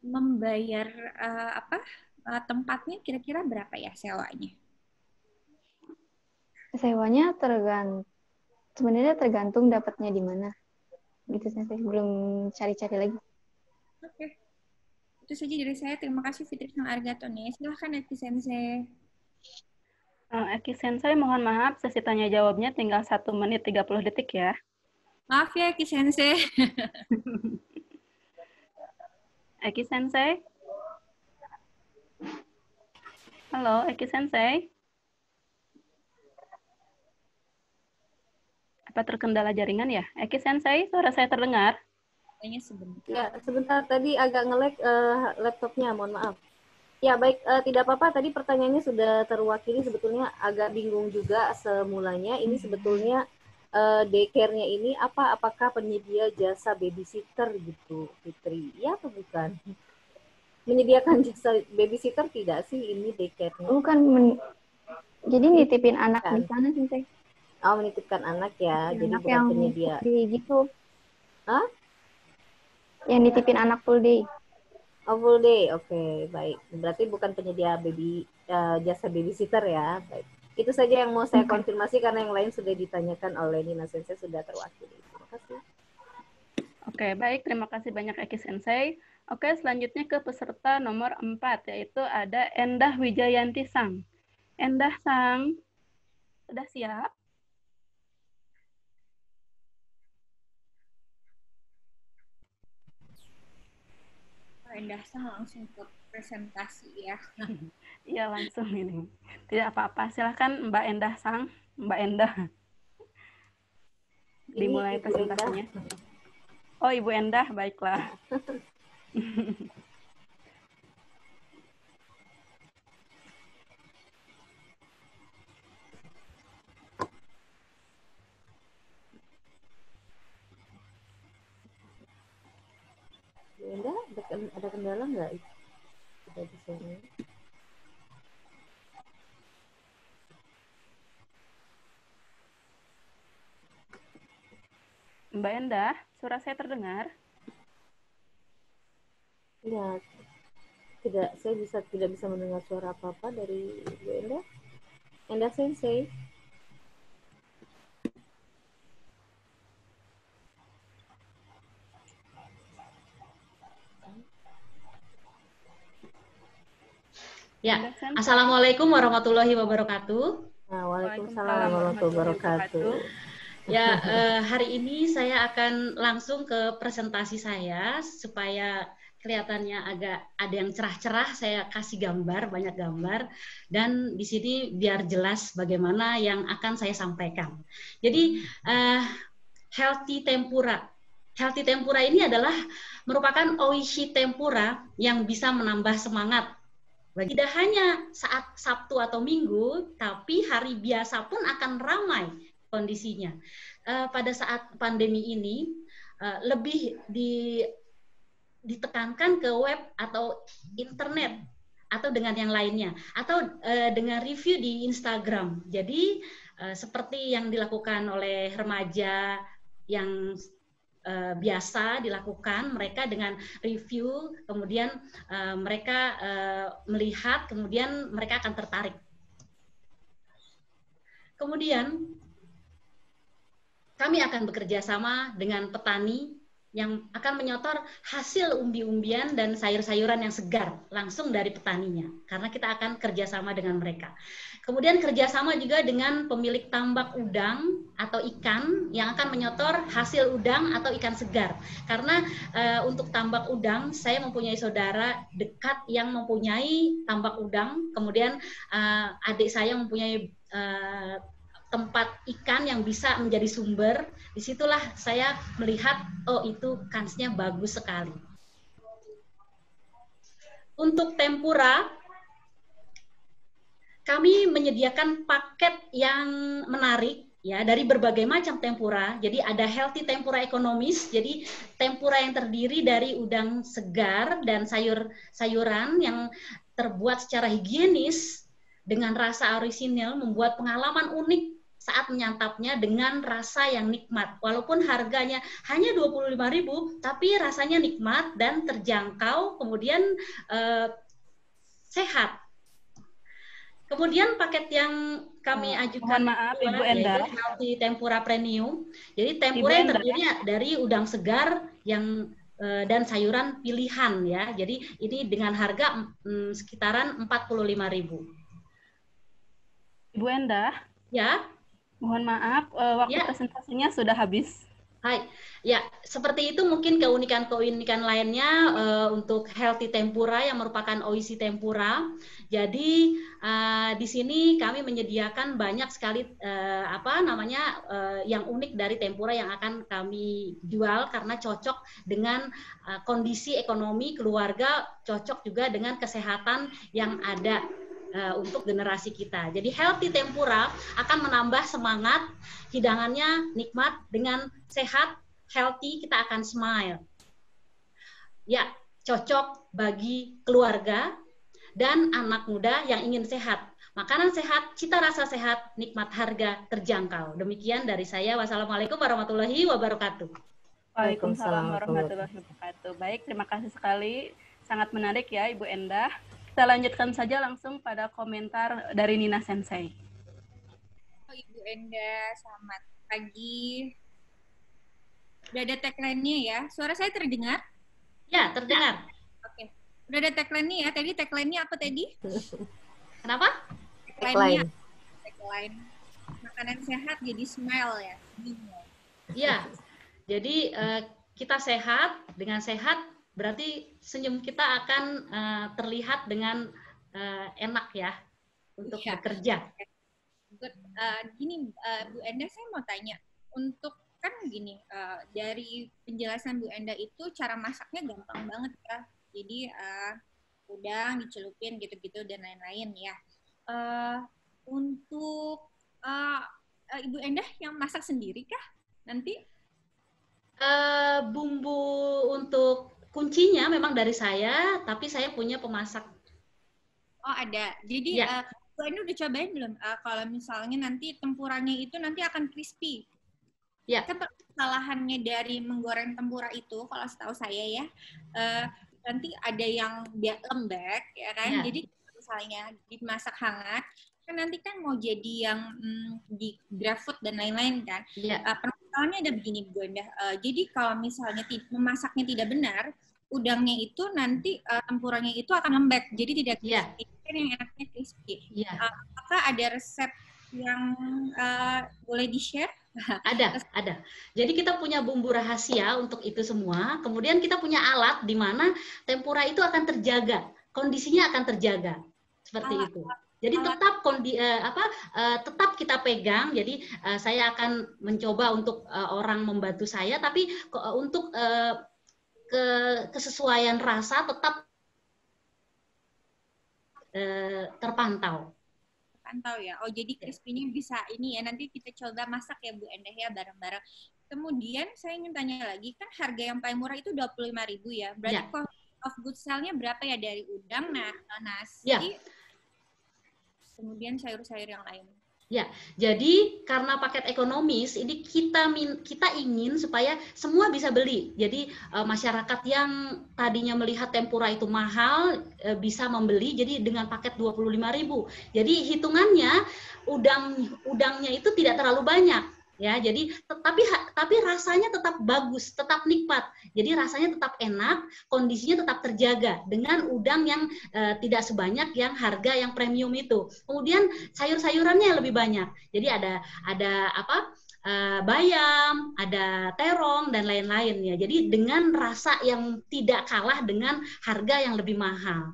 membayar tempatnya kira-kira berapa ya sewanya? Sewanya sebenarnya tergantung dapatnya di mana. Gitu, Sensei. Belum cari-cari lagi. Oke. Itu saja dari saya. Terima kasih Fitri Sang Arigato nih. Silahkan Eki Sensei. Eki Sensei, mohon maaf, sesi tanya jawabnya tinggal 1 menit 30 detik ya. Maaf ya Eki Sensei. Eki Sensei? Halo, Eki Sensei? Apa terkendala jaringan ya? Eki Sensei, suara saya terdengar? Tanya sebentar. Ya, sebentar tadi agak nge-lag laptopnya, mohon maaf. Ya, baik, tidak apa-apa. Tadi pertanyaannya sudah terwakili, sebetulnya agak bingung juga semulanya. Ini sebetulnya daycare-nya ini apakah penyedia jasa babysitter gitu, Fitri? Ya atau bukan? Menyediakan jasa babysitter tidak sih ini daycare-nya? Bukan, jadi nitipin anak di sana, Sensei. Oh, menitipkan anak ya, jadi anak bukan yang penyedia. Full day gitu. Hah? Yang nitipin anak full day. Oh, full day, oke, baik. Berarti bukan penyedia jasa babysitter ya, baik. Itu saja yang mau saya konfirmasi karena yang lain sudah ditanyakan oleh Nina Sensei, sudah terwakili. Terima kasih. Oke, baik. Terima kasih banyak Eki Sensei. Oke, selanjutnya ke peserta nomor 4, yaitu ada Endah Wijayanti Sang. Endah Sang, sudah siap? Endah Sang langsung ke presentasi ya. Iya, langsung ini. Tidak apa-apa. Silahkan Mbak Endah Sang, Mbak Endah. Dimulai Ibu presentasinya. Endah. Oh, Ibu Endah, baiklah. Bu Endah, ada kendala nggak? Kita bisa ini. Mbak Endah, suara saya terdengar? Ya, saya tidak bisa mendengar suara apa-apa dari Bu Endah. Endah Sensei. Ya, Assalamualaikum warahmatullahi wabarakatuh. Waalaikumsalam warahmatullahi wabarakatuh. Ya, hari ini saya akan langsung ke presentasi saya supaya kelihatannya agak ada yang cerah-cerah. Saya kasih gambar, banyak gambar, dan di sini biar jelas bagaimana yang akan saya sampaikan. Jadi, healthy tempura. Healthy tempura ini adalah merupakan oishi tempura yang bisa menambah semangat. Tidak hanya saat Sabtu atau Minggu, tapi hari biasa pun akan ramai kondisinya. Pada saat pandemi ini, lebih ditekankan ke web atau internet, atau dengan yang lainnya, atau dengan review di Instagram. Jadi, seperti yang dilakukan oleh remaja yang biasa dilakukan, mereka dengan review, kemudian mereka melihat, kemudian mereka akan tertarik. Kemudian kami akan bekerja sama dengan petani yang akan menyotor hasil umbi-umbian dan sayur-sayuran yang segar langsung dari petaninya, karena kita akan kerjasama dengan mereka. Kemudian kerjasama juga dengan pemilik tambak udang atau ikan yang akan menyotor hasil udang atau ikan segar. Karena untuk tambak udang, saya mempunyai saudara dekat yang mempunyai tambak udang, kemudian adik saya mempunyai tempat ikan yang bisa menjadi sumber. Disitulah saya melihat, oh itu kansnya bagus sekali. Untuk tempura, kami menyediakan paket yang menarik ya dari berbagai macam tempura. Jadi ada healthy tempura ekonomis, jadi tempura yang terdiri dari udang segar dan sayur-sayuran yang terbuat secara higienis dengan rasa orisinil, membuat pengalaman unik saat menyantapnya dengan rasa yang nikmat. Walaupun harganya hanya 25.000, tapi rasanya nikmat dan terjangkau, kemudian sehat. Kemudian paket yang kami ajukan, mohon maaf Ibu Endah, yaitu healthy tempura premium. Jadi tempura yang terdiri dari udang segar yang dan sayuran pilihan ya. Jadi ini dengan harga sekitaran 45.000. Ibu Endah. Ya. Mohon maaf, waktu presentasinya sudah habis. Hai, ya seperti itu mungkin keunikan-keunikan lainnya untuk healthy tempura yang merupakan oishi tempura. Jadi di sini kami menyediakan banyak sekali yang unik dari tempura yang akan kami jual karena cocok dengan kondisi ekonomi keluarga, cocok juga dengan kesehatan yang ada untuk generasi kita. Jadi healthy tempura akan menambah semangat, hidangannya nikmat dengan sehat, healthy, kita akan smile. Ya, cocok bagi keluarga dan anak muda yang ingin sehat. Makanan sehat, cita rasa sehat, nikmat harga, terjangkau. Demikian dari saya. Wassalamualaikum warahmatullahi wabarakatuh. Waalaikumsalam warahmatullahi wabarakatuh. Baik, terima kasih sekali. Sangat menarik ya Ibu Endah. Kita lanjutkan saja langsung pada komentar dari Nina Sensei. Ibu Endah, selamat pagi. Udah ada tagline-nya ya? Suara saya terdengar? Ya, terdengar. Oke. Udah ada tagline-nya ya? Tadi tagline-nya apa tadi? Kenapa? Tagline-nya. Tagline. Makanan sehat jadi smile ya? Iya. Jadi kita sehat, dengan sehat berarti senyum kita akan terlihat dengan enak ya untuk bekerja. Gini Bu Endah, saya mau tanya, untuk kan gini dari penjelasan Bu Endah itu cara masaknya gampang banget ya. Jadi udang dicelupin gitu-gitu dan lain-lain ya. Untuk Ibu Endah yang masak sendiri kah nanti? Bumbu untuk kuncinya memang dari saya, tapi saya punya pemasak. Oh ada. Jadi Bu Endah udah cobain belum? Kalau misalnya nanti tempuranya itu nanti akan crispy. Ya. Kesalahannya dari menggoreng tempura itu, kalau setahu saya ya, nanti ada yang lembek, ya kan? Jadi misalnya dimasak hangat, kan nanti kan mau jadi yang di GrabFood dan lain-lain kan. Permasalahannya ada begini Bu Endah. Jadi kalau misalnya memasaknya tidak benar, udangnya itu nanti tempuranya itu akan lembek, jadi tidak crispy. Kan yang enaknya crispy. Apakah ada resep yang boleh di-share? Ada. Jadi kita punya bumbu rahasia untuk itu semua. Kemudian kita punya alat di mana tempura itu akan terjaga, kondisinya akan terjaga seperti itu. Jadi tetap tetap kita pegang. Jadi saya akan mencoba untuk orang membantu saya, tapi untuk kesesuaian rasa tetap terpantau ya. Oh, jadi crispy-nya bisa ini ya. Nanti kita coba masak ya Bu Endah ya bareng-bareng. Kemudian saya ingin tanya lagi, kan harga yang paling murah itu 25.000 ya. Berarti cost of goods sell-nya berapa ya dari udang, nasi, kemudian sayur-sayur yang lain? Ya, jadi karena paket ekonomis ini kita ingin supaya semua bisa beli. Jadi masyarakat yang tadinya melihat tempura itu mahal bisa membeli. Jadi dengan paket 25.000. Jadi hitungannya udangnya itu tidak terlalu banyak. Ya, jadi tapi rasanya tetap bagus, tetap nikmat. Jadi rasanya tetap enak, kondisinya tetap terjaga dengan udang yang tidak sebanyak yang harga yang premium itu. Kemudian sayur-sayurannya lebih banyak. Jadi ada bayam, ada terong dan lain-lain ya. Jadi dengan rasa yang tidak kalah dengan harga yang lebih mahal.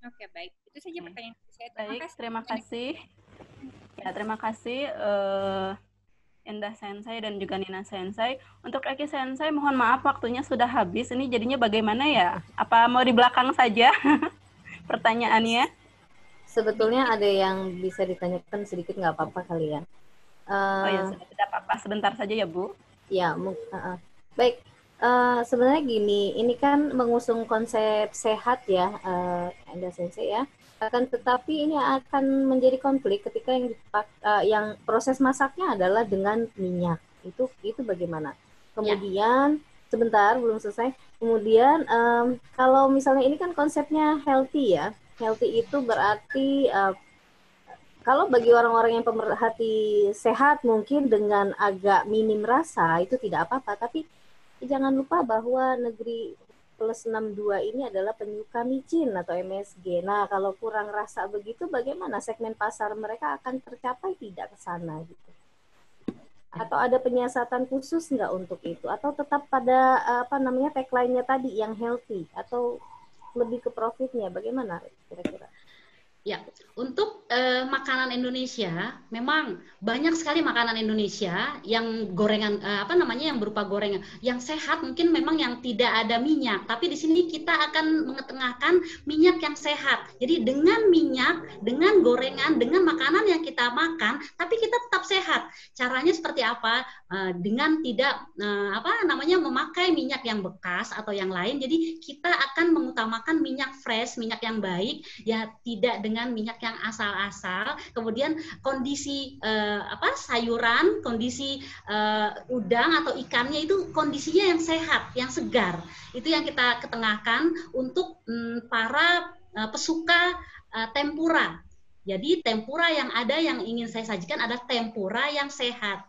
Oke, baik. Itu saja pertanyaan saya. Terima kasih. Ya, terima kasih. Endah Sensei dan juga Nina Sensei. Untuk Eki Sensei, mohon maaf waktunya sudah habis. Ini jadinya bagaimana ya? Apa mau di belakang saja pertanyaannya? Sebetulnya ada yang bisa ditanyakan sedikit, nggak apa-apa kali ya. Oh ya, sudah tidak apa-apa. Sebentar saja ya, Bu. Ya, baik. Sebenarnya gini, ini kan mengusung konsep sehat ya, Endah Sensei ya. Akan tetapi ini akan menjadi konflik ketika yang proses masaknya adalah dengan minyak. Itu bagaimana? Kemudian sebentar belum selesai. Kemudian kalau misalnya ini kan konsepnya healthy ya. Healthy itu berarti kalau bagi orang-orang yang pemerhati sehat mungkin dengan agak minim rasa itu tidak apa-apa, tapi jangan lupa bahwa negeri plus 62 ini adalah penyuka micin atau MSG. Nah, kalau kurang rasa begitu, bagaimana segmen pasar mereka akan tercapai tidak ke sana gitu? Atau ada penyiasatan khusus nggak untuk itu? Atau tetap pada tagline-nya tadi yang healthy? Atau lebih ke profitnya? Bagaimana kira-kira? Ya, untuk makanan Indonesia memang banyak sekali makanan Indonesia yang gorengan yang berupa gorengan yang sehat, mungkin memang yang tidak ada minyak, tapi di sini kita akan mengetengahkan minyak yang sehat. Jadi dengan minyak, dengan gorengan, dengan makanan yang kita makan, tapi kita tetap sehat. Caranya seperti apa? Dengan tidak memakai minyak yang bekas atau yang lain. Jadi kita akan mengutamakan minyak fresh, minyak yang baik, ya tidak dengan minyak yang asal-asal. Kemudian kondisi sayuran, kondisi udang atau ikannya itu kondisinya yang sehat, yang segar. Itu yang kita ketengahkan untuk para pesuka tempura. Jadi tempura yang ada yang ingin saya sajikan adalah tempura yang sehat.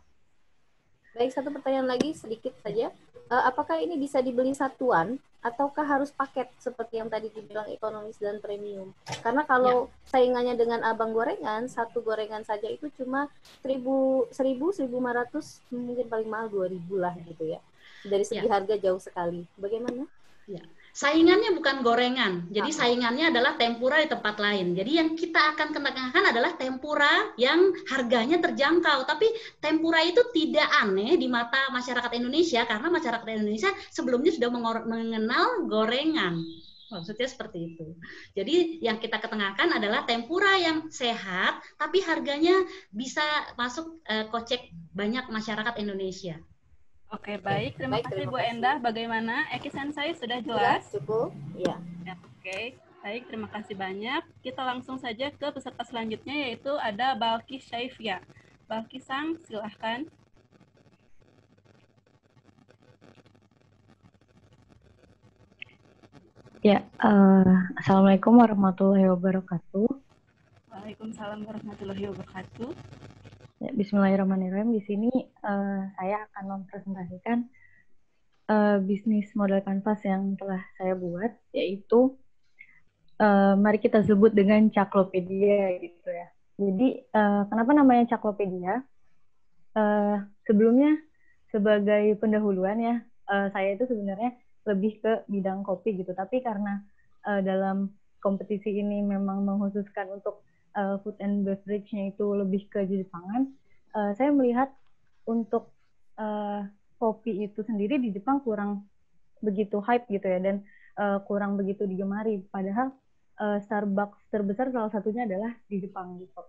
Baik, satu pertanyaan lagi sedikit saja. Apakah ini bisa dibeli satuan ataukah harus paket seperti yang tadi dibilang ekonomis dan premium? Karena kalau saingannya dengan abang gorengan, satu gorengan saja itu cuma 1.500, mungkin paling mahal 2.000 lah gitu ya. Dari segi harga jauh sekali. Bagaimana? Ya. Saingannya bukan gorengan, jadi saingannya adalah tempura di tempat lain. Jadi yang kita akan kenakan adalah tempura yang harganya terjangkau. Tapi tempura itu tidak aneh di mata masyarakat Indonesia karena masyarakat Indonesia sebelumnya sudah mengenal gorengan. Maksudnya seperti itu. Jadi yang kita ketengahkan adalah tempura yang sehat, tapi harganya bisa masuk kocek banyak masyarakat Indonesia. Oke, baik. Terima kasih Bu Endah. Bagaimana? Eki Sensei sudah jelas? Ya, cukup. Ya. Oke, baik. Terima kasih banyak. Kita langsung saja ke peserta selanjutnya, yaitu ada Balkis Syaifia. Balkis Sang, silahkan. Ya, Assalamualaikum warahmatullahi wabarakatuh. Waalaikumsalam warahmatullahi wabarakatuh. Ya, Bismillahirrahmanirrahim. Di sini saya akan mempresentasikan bisnis model kanvas yang telah saya buat, yaitu mari kita sebut dengan Caklopedia gitu ya. Jadi kenapa namanya Caklopedia? Sebelumnya sebagai pendahuluan ya, saya itu sebenarnya lebih ke bidang kopi gitu, tapi karena dalam kompetisi ini memang mengkhususkan untuk food and beverage-nya itu lebih ke Jepangan, saya melihat untuk kopi itu sendiri di Jepang kurang begitu hype gitu ya, dan kurang begitu digemari, padahal Starbucks terbesar salah satunya adalah di Jepang gitu.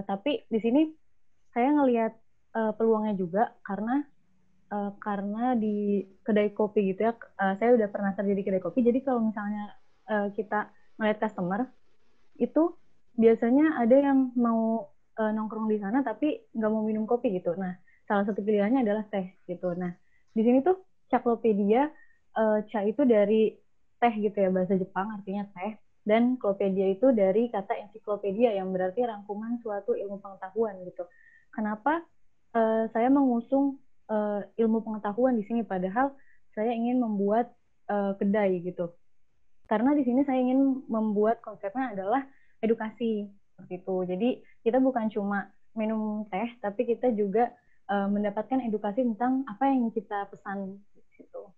Tapi di sini saya ngelihat peluangnya juga karena di kedai kopi gitu ya, saya udah pernah kerja di kedai kopi, jadi kalau misalnya kita melihat customer itu biasanya ada yang mau nongkrong di sana tapi nggak mau minum kopi gitu. Nah, salah satu pilihannya adalah teh gitu. Nah, di sini tuh Caklopedia, ca itu dari teh gitu ya, bahasa Jepang artinya teh, dan klopedia itu dari kata ensiklopedia yang berarti rangkuman suatu ilmu pengetahuan gitu. Kenapa saya mengusung ilmu pengetahuan di sini, padahal saya ingin membuat kedai gitu. Karena di sini saya ingin membuat konsepnya adalah edukasi seperti itu. Jadi kita bukan cuma minum teh, tapi kita juga mendapatkan edukasi tentang apa yang kita pesan gitu.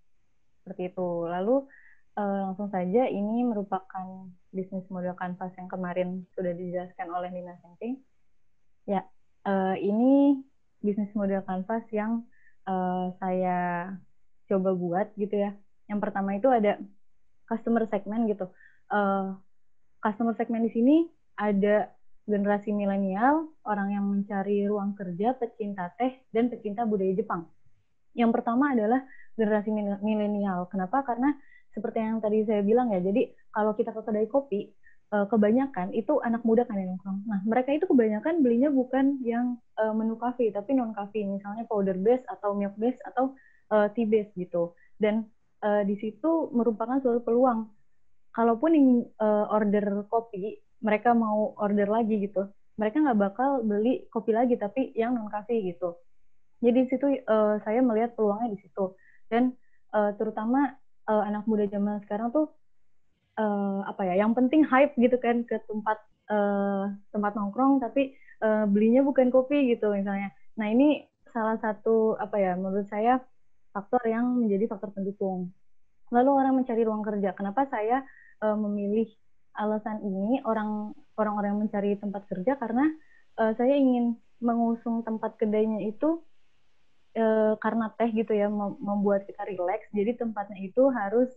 Seperti itu. Lalu langsung saja, ini merupakan bisnis model kanvas yang kemarin sudah dijelaskan oleh Nina Sengking. Ya, ini bisnis model kanvas yang saya coba buat gitu ya. Yang pertama itu ada customer segment gitu. Customer segment di sini ada generasi milenial, orang yang mencari ruang kerja, pecinta teh, dan pecinta budaya Jepang. Yang pertama adalah generasi milenial. Kenapa? Karena seperti yang tadi saya bilang ya, jadi kalau kita ke kedai kopi, kebanyakan itu anak muda kan yang nongkrong. Nah, mereka itu kebanyakan belinya bukan yang menu kafe, tapi non kafe, misalnya powder base atau milk base atau tea base gitu. Dan di situ merupakan suatu peluang. Kalaupun order kopi, mereka mau order lagi gitu, mereka nggak bakal beli kopi lagi, tapi yang non kafe gitu. Jadi di situ saya melihat peluangnya di situ. Dan terutama anak muda zaman sekarang tuh yang penting hype gitu kan ke tempat nongkrong, tapi belinya bukan kopi gitu misalnya. Nah, ini salah satu menurut saya faktor yang menjadi faktor pendukung. Lalu orang mencari ruang kerja. Kenapa saya memilih alasan ini, orang-orang yang mencari tempat kerja, karena saya ingin mengusung tempat kedainya itu karena teh gitu ya, membuat kita rileks. Jadi tempatnya itu harus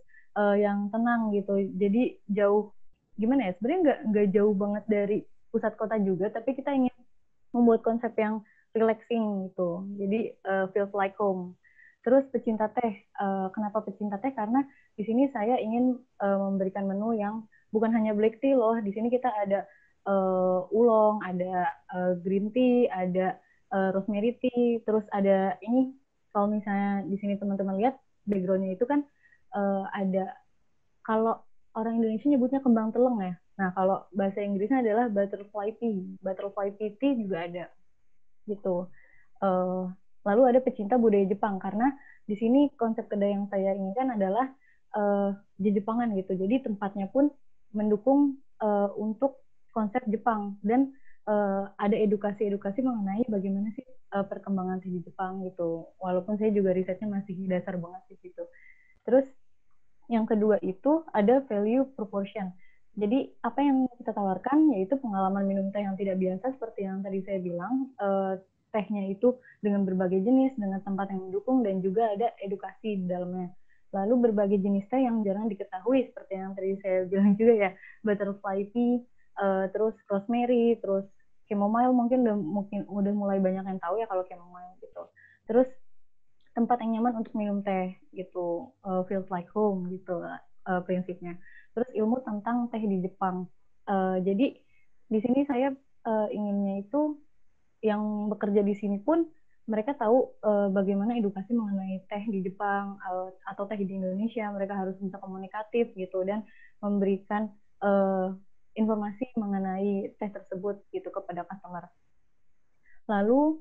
yang tenang gitu. Jadi jauh, gimana ya, sebenarnya nggak jauh banget dari pusat kota juga, tapi kita ingin membuat konsep yang relaxing gitu. Jadi feels like home. Terus pecinta teh, kenapa pecinta teh? Karena di sini saya ingin memberikan menu yang bukan hanya black tea loh. Di sini kita ada oolong, ada green tea, ada rosemary tea, terus ada ini, kalau misalnya di sini teman-teman lihat background-nya itu kan ada, kalau orang Indonesia nyebutnya kembang teleng ya. Nah, kalau bahasa Inggrisnya adalah butterfly tea juga ada gitu. Lalu ada pecinta budaya Jepang, karena di sini konsep kedai yang saya inginkan adalah Jepangan gitu. Jadi tempatnya pun mendukung untuk konsep Jepang, dan ada edukasi mengenai bagaimana sih perkembangan teh di Jepang gitu. Walaupun saya juga risetnya masih dasar banget di situ. Terus yang kedua itu ada value proportion. Jadi apa yang kita tawarkan yaitu pengalaman minum teh yang tidak biasa, seperti yang tadi saya bilang, tehnya itu dengan berbagai jenis, dengan tempat yang mendukung, dan juga ada edukasi di dalamnya. Lalu berbagai jenis teh yang jarang diketahui, seperti yang tadi saya bilang juga ya, butterfly tea, terus rosemary, terus chamomile, mungkin udah mulai banyak yang tahu ya kalau chamomile gitu. Terus tempat yang nyaman untuk minum teh gitu, feels like home gitu prinsipnya. Terus ilmu tentang teh di Jepang. Jadi di sini saya inginnya itu yang bekerja di sini pun mereka tahu bagaimana edukasi mengenai teh di Jepang atau teh di Indonesia. Mereka harus bisa komunikatif gitu dan memberikan informasi mengenai teh tersebut gitu kepada customer. Lalu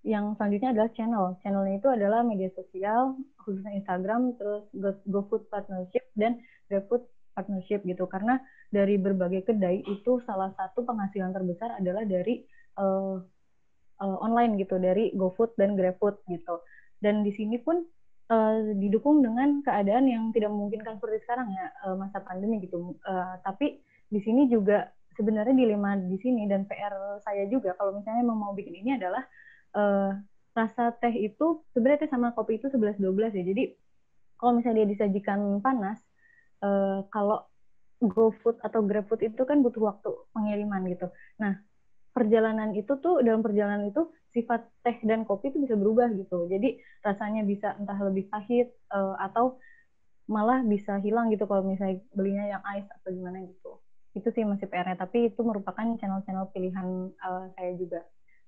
yang selanjutnya adalah channel. Channelnya itu adalah media sosial, khususnya Instagram, terus GoFood Partnership dan GrabFood Partnership gitu. Karena dari berbagai kedai itu salah satu penghasilan terbesar adalah dari online gitu, dari GoFood dan GrabFood gitu. Dan di sini pun didukung dengan keadaan yang tidak memungkinkan seperti sekarang ya, masa pandemi gitu. Tapi di sini juga sebenarnya dilema di sini dan PR saya juga kalau misalnya mau bikin ini adalah rasa teh itu sebenarnya teh sama kopi itu 11-12 ya. Jadi kalau misalnya dia disajikan panas, kalau GoFood atau GrabFood itu kan butuh waktu pengiriman gitu. Nah, dalam perjalanan itu sifat teh dan kopi itu bisa berubah gitu. Jadi rasanya bisa entah lebih pahit atau malah bisa hilang gitu kalau misalnya belinya yang ice atau gimana gitu. Itu sih masih PR-nya, tapi itu merupakan channel-channel pilihan saya juga.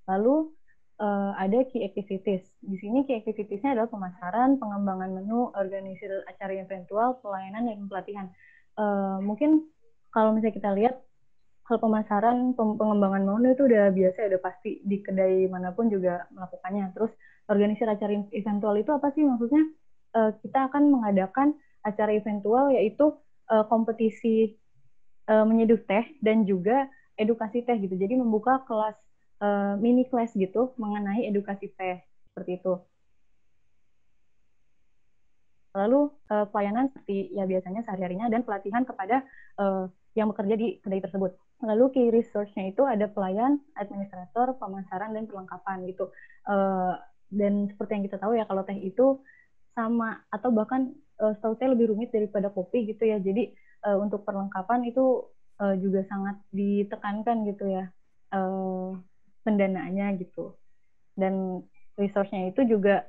Lalu ada key activities. Di sini key activities-nya adalah pemasaran, pengembangan menu, organisir acara eventual, pelayanan, dan pelatihan. Mungkin kalau misalnya kita lihat, hal pemasaran, pengembangan menu itu udah biasa, udah pasti di kedai manapun juga melakukannya. Terus organisir acara eventual itu apa sih? Maksudnya kita akan mengadakan acara eventual yaitu kompetisi menyeduh teh dan juga edukasi teh gitu. Jadi membuka kelas mini kelas gitu mengenai edukasi teh seperti itu. Lalu pelayanan seperti ya biasanya sehari-harinya dan pelatihan kepada yang bekerja di kedai tersebut. Lalu key resource-nya itu ada pelayan, administrator, pemasaran, dan perlengkapan gitu. Dan seperti yang kita tahu ya kalau teh itu sama atau bahkan setahu saya lebih rumit daripada kopi gitu ya. Jadi untuk perlengkapan itu juga sangat ditekankan gitu ya pendanaannya gitu. Dan resource-nya itu juga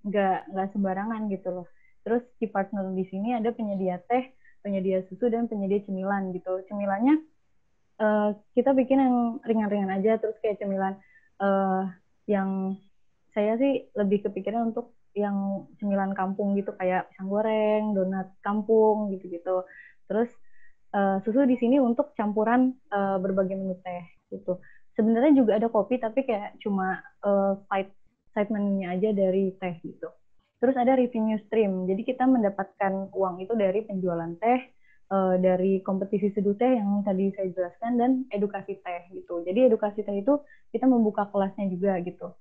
nggak sembarangan gitu loh. Terus key partner di sini ada penyedia teh, penyedia susu, dan penyedia cemilan gitu. Cemilannya kita bikin yang ringan-ringan aja, terus kayak cemilan yang saya sih lebih kepikiran untuk yang cemilan kampung gitu, kayak pisang goreng, donat kampung gitu-gitu. Terus susu di sini untuk campuran berbagai menu teh gitu. Sebenarnya juga ada kopi, tapi kayak cuma side menu-nya aja dari teh gitu. Terus ada revenue stream, jadi kita mendapatkan uang itu dari penjualan teh, dari kompetisi seduh teh yang tadi saya jelaskan, dan edukasi teh gitu. Jadi edukasi teh itu kita membuka kelasnya juga gitu.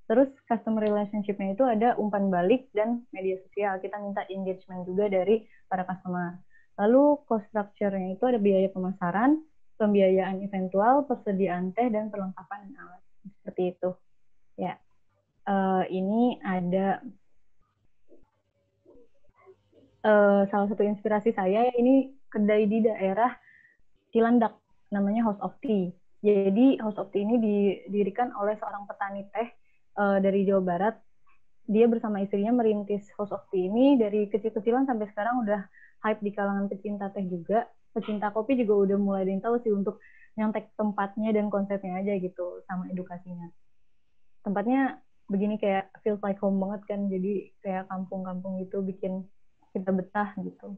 Terus customer relationship-nya itu ada umpan balik dan media sosial. Kita minta engagement juga dari para customer. Lalu cost structure-nya itu ada biaya pemasaran, pembiayaan eventual, persediaan teh, dan perlengkapan dan alat. Seperti itu. Ya. Ini ada salah satu inspirasi saya, ini kedai di daerah Cilandak, namanya House of Tea. Jadi House of Tea ini didirikan oleh seorang petani teh dari Jawa Barat. Dia bersama istrinya merintis House of Tea ini dari kecil-kecilan sampai sekarang udah hype di kalangan pecinta teh juga. Pecinta kopi juga udah mulai ada yang tahu sih untuk nyontek tempatnya dan konsepnya aja gitu, sama edukasinya. Tempatnya begini kayak feels like home banget kan, jadi kayak kampung-kampung gitu, bikin kita betah gitu.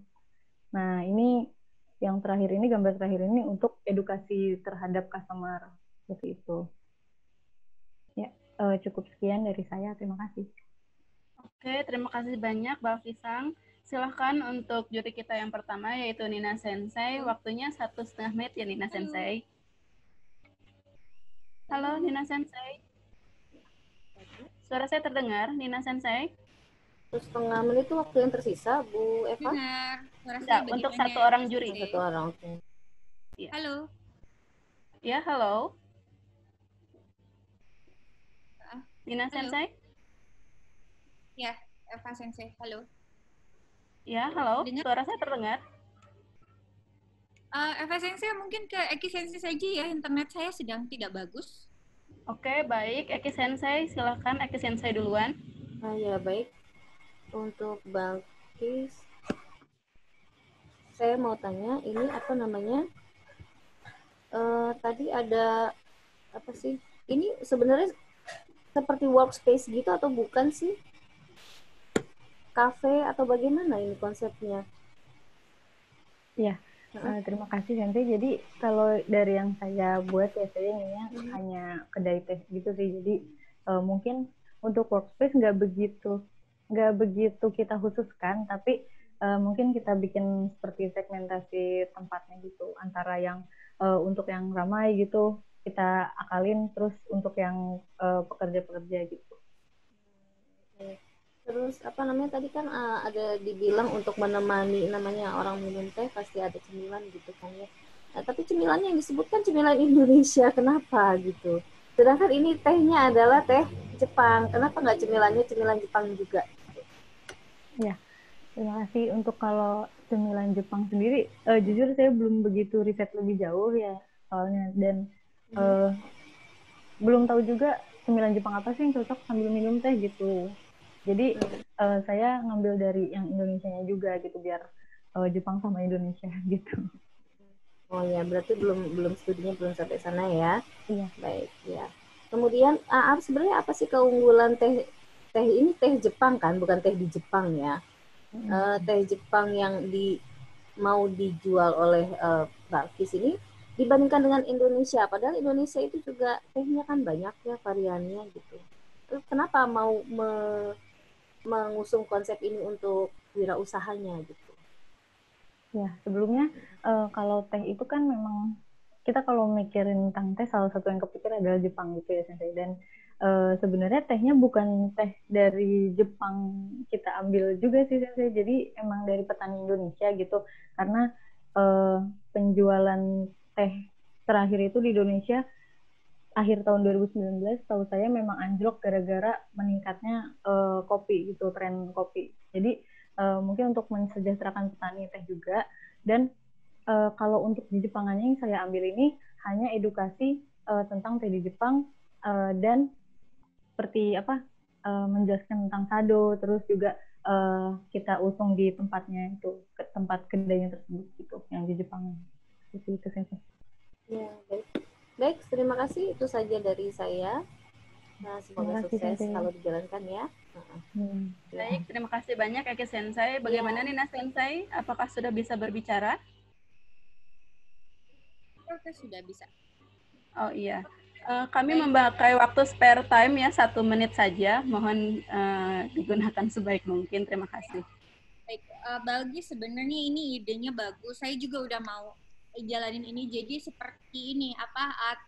Nah ini yang terakhir ini, gambar terakhir ini untuk edukasi terhadap customer seperti itu. Ya, cukup sekian dari saya. Terima kasih. Oke, terima kasih banyak Mbak Fisang. Silahkan untuk juri kita yang pertama, yaitu Nina Sensei. Waktunya 1,5 menit ya Nina Sensei. Halo Nina Sensei. Suara saya terdengar, Nina Sensei? 1,5 menit itu waktu yang tersisa, Bu Eva? Benar. Ya, untuk satu orang juri. Satu orang, oke. Ya. Halo. Ya, halo. Nina Halo. Sensei? Ya, Eva Sensei. Halo. Ya, halo. Dengar? Suara saya terdengar? Eva Sensei, mungkin ke Eki Sensei saja ya, internet saya sedang tidak bagus. Oke, baik. Eki Sensei, silakan Eki Sensei duluan. Ya, baik. Untuk Balkis, saya mau tanya, ini apa namanya? Tadi ada apa sih? Ini sebenarnya seperti workspace gitu atau bukan sih? Kafe atau bagaimana ini konsepnya? Ya, terima kasih Sensei. Jadi kalau dari yang saya buat ya, saya inginnya hanya kedai teh gitu sih. Jadi mungkin untuk workspace nggak begitu kita khususkan, tapi mungkin kita bikin seperti segmentasi tempatnya gitu, antara yang untuk yang ramai gitu kita akalin, terus untuk yang pekerja-pekerja gitu. Terus apa namanya tadi kan ada dibilang untuk menemani namanya orang minum teh pasti ada cemilan gitu kan ya. Nah, tapi cemilan yang disebutkan cemilan Indonesia, kenapa gitu? Sedangkan ini tehnya adalah teh Jepang, kenapa nggak cemilannya cemilan Jepang juga? Ya, terima kasih. Untuk kalau cemilan Jepang sendiri, jujur saya belum begitu riset lebih jauh ya soalnya, dan belum tahu juga cemilan Jepang apa sih yang cocok sambil minum teh gitu. Jadi saya ngambil dari yang Indonesianya juga gitu, biar Jepang sama Indonesia gitu. Oh ya, berarti belum studinya belum sampai sana ya. Iya. Baik ya. Kemudian sebenarnya apa sih keunggulan teh ini teh Jepang kan, bukan teh di Jepang ya. Teh Jepang yang mau dijual oleh Balkis ini dibandingkan dengan Indonesia, padahal Indonesia itu juga tehnya kan banyak ya variannya gitu. Kenapa mau mengusung konsep ini untuk wirausahanya gitu? Ya, sebelumnya kalau teh itu kan memang kita kalau mikirin tentang teh, salah satu yang kepikir adalah Jepang gitu ya Sensei. Dan sebenarnya tehnya bukan teh dari Jepang kita ambil juga sih Sensei. Jadi emang dari petani Indonesia gitu. Karena penjualan teh terakhir itu di Indonesia akhir tahun 2019, tahu saya memang anjlok gara-gara meningkatnya kopi gitu, tren kopi. Jadi mungkin untuk mensejahterakan petani teh juga. Dan kalau untuk di Jepangannya yang saya ambil ini hanya edukasi tentang teh di Jepang dan seperti apa menjelaskan tentang sado, terus juga kita usung di tempatnya itu, ke tempat kedainya tersebut gitu yang di Jepang. Itu Sensei. Ya, baik, terima kasih, itu saja dari saya. Nah, semoga sukses kalau dijalankan ya. Baik, terima kasih banyak Eki Sensei. Bagaimana Nina Sensei? Apakah sudah bisa berbicara? Apakah sudah bisa? Oh iya. Kami memakai waktu spare time ya 1 menit saja. Mohon digunakan sebaik mungkin. Terima kasih. Baik, Balgi, sebenarnya ini idenya bagus. Saya juga udah mau jalanin ini. Jadi seperti ini,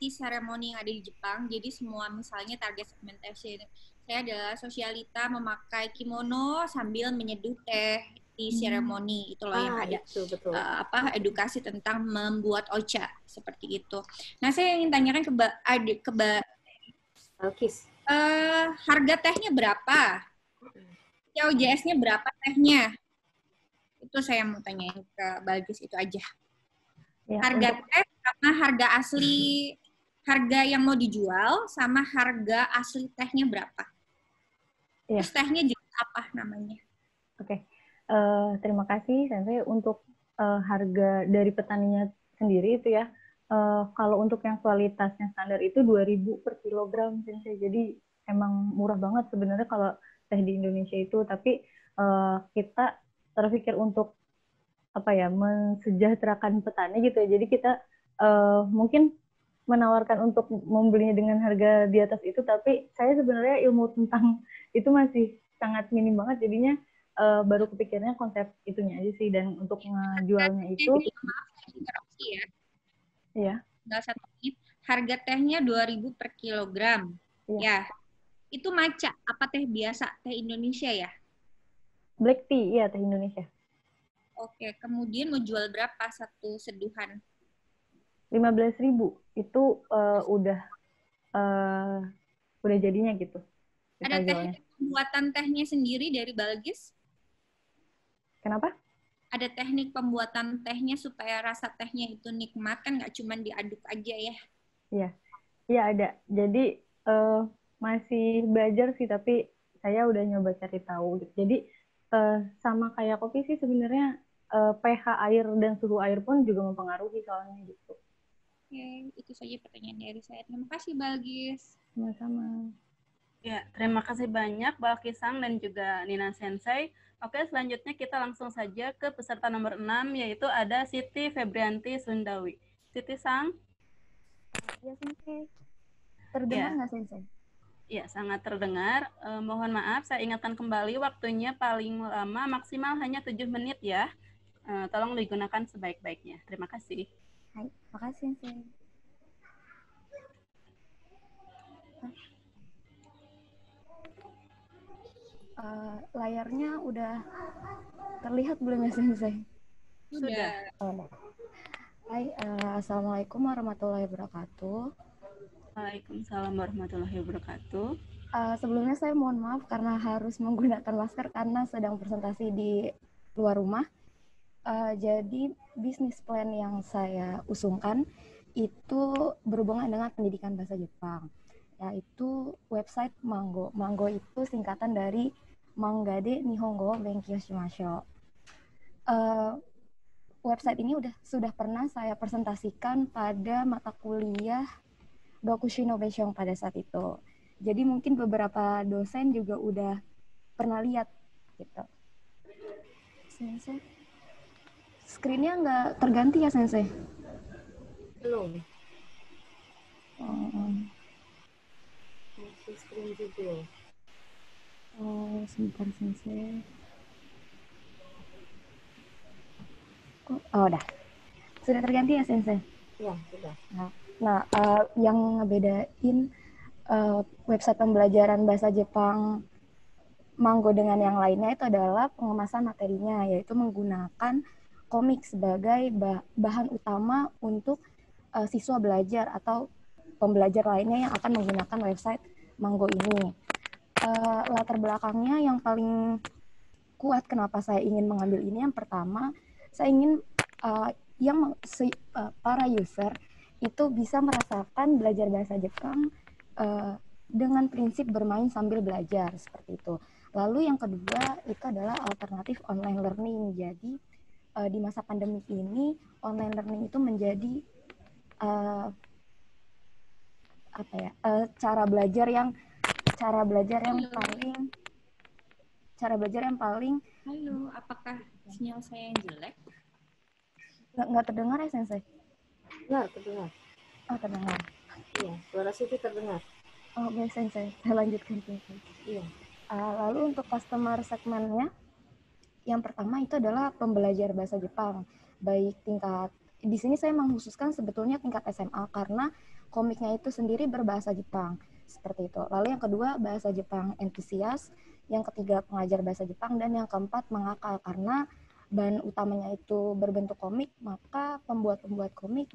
tea ceremony yang ada di Jepang. Jadi semua misalnya target segmentation saya adalah sosialita memakai kimono sambil menyeduh teh di ceremony itu loh yang ada itu, betul. Edukasi tentang membuat ocha seperti itu. Nah, saya ingin tanyakan ke Balkis. Harga tehnya berapa? OJS-nya berapa tehnya? Itu saya mau tanya ke Balkis itu aja. Ya, harga teh sama harga asli, harga yang mau dijual sama harga asli tehnya berapa? Ya. Terus tehnya juga apa namanya? Oke. Terima kasih Sensei. Untuk harga dari petaninya sendiri itu ya, kalau untuk yang kualitasnya standar itu 2.000 per kilogram Sensei. Jadi emang murah banget sebenarnya kalau teh di Indonesia itu, tapi kita terpikir untuk mensejahterakan petani gitu ya. Jadi kita mungkin menawarkan untuk membelinya dengan harga di atas itu, tapi saya sebenarnya ilmu tentang itu masih sangat minim banget, jadinya baru kepikirnya konsep itunya aja sih. Dan untuk ngejualnya itu ya. Iya. Tinggal 1 menit. Harga tehnya 2.000 per kilogram. Ya. Itu maca apa teh biasa? Teh Indonesia ya? Black tea, iya teh Indonesia. Oke, kemudian mau jual berapa satu seduhan? 15.000 itu udah jadinya gitu. Ada teknik pembuatan tehnya sendiri dari Balkis? Kenapa? Ada teknik pembuatan tehnya supaya rasa tehnya itu nikmat, kan nggak cuma diaduk aja ya? Iya, iya ada. Jadi masih belajar sih, tapi saya udah nyoba cari tahu. Jadi sama kayak kopi sih sebenarnya, pH air dan suhu air pun juga mempengaruhi soalnya gitu. Oke, itu saja pertanyaan dari saya. Terima kasih Balkis. Sama-sama. Ya, terima kasih banyak Mbak Kisang dan juga Nina Sensei. Oke, selanjutnya kita langsung saja ke peserta nomor 6, yaitu ada Siti Febrianti Sundawi. Siti Sang? Ya, Sensei. Terdengar Ya. nggak, Sensei? Ya, sangat terdengar. Mohon maaf, saya ingatkan kembali waktunya paling lama maksimal hanya 7 menit ya. Tolong digunakan sebaik-baiknya. Terima kasih. Hai, makasih, Sensei. Layarnya udah terlihat belum ya, Sensei? Sudah. Hai, Assalamualaikum warahmatullahi wabarakatuh. Waalaikumsalam warahmatullahi wabarakatuh. Sebelumnya saya mohon maaf karena harus menggunakan masker karena sedang presentasi di luar rumah. Jadi bisnis plan yang saya usungkan itu berhubungan dengan pendidikan bahasa Jepang, yaitu website Mango. Mango itu singkatan dari Mangade Nihongo Benkyou Shimashou. Website ini sudah pernah saya presentasikan pada mata kuliah Dokushi Innovation pada saat itu. Jadi mungkin beberapa dosen juga udah pernah lihat gitu. Sensei, screen-nya nggak terganti ya, Sensei? Belum. Masih screen juga. Oh, sebentar, Sensei. Oh, udah. Sudah terganti ya, Sensei? Ya, sudah. Nah, yang ngebedain website pembelajaran bahasa Jepang Mango dengan yang lainnya itu adalah pengemasan materinya, yaitu menggunakan komik sebagai bahan utama untuk siswa belajar atau pembelajar lainnya yang akan menggunakan website Mango ini. Latar belakangnya yang paling kuat kenapa saya ingin mengambil ini, yang pertama, saya ingin para user itu bisa merasakan belajar bahasa Jepang dengan prinsip bermain sambil belajar, seperti itu. Lalu yang kedua itu adalah alternatif online learning. Jadi di masa pandemi ini online learning itu menjadi cara belajar yang paling. Halo, apakah sinyal saya yang jelek? Nggak terdengar ya, Sensei? Nggak terdengar. Oh, terdengar. Iya, suara Siti terdengar. Oh, baik, Sensei. Saya lanjutkan, Sensei. Iya. Lalu untuk customer segmennya, yang pertama itu adalah pembelajar bahasa Jepang. Baik tingkat, di sini saya mengkhususkan sebetulnya tingkat SMA karena komiknya itu sendiri berbahasa Jepang. Seperti itu. Lalu yang kedua, bahasa Jepang entusias. Yang ketiga, pengajar bahasa Jepang. Dan yang keempat, mengakal. Karena bahan utamanya itu berbentuk komik, maka pembuat-pembuat komik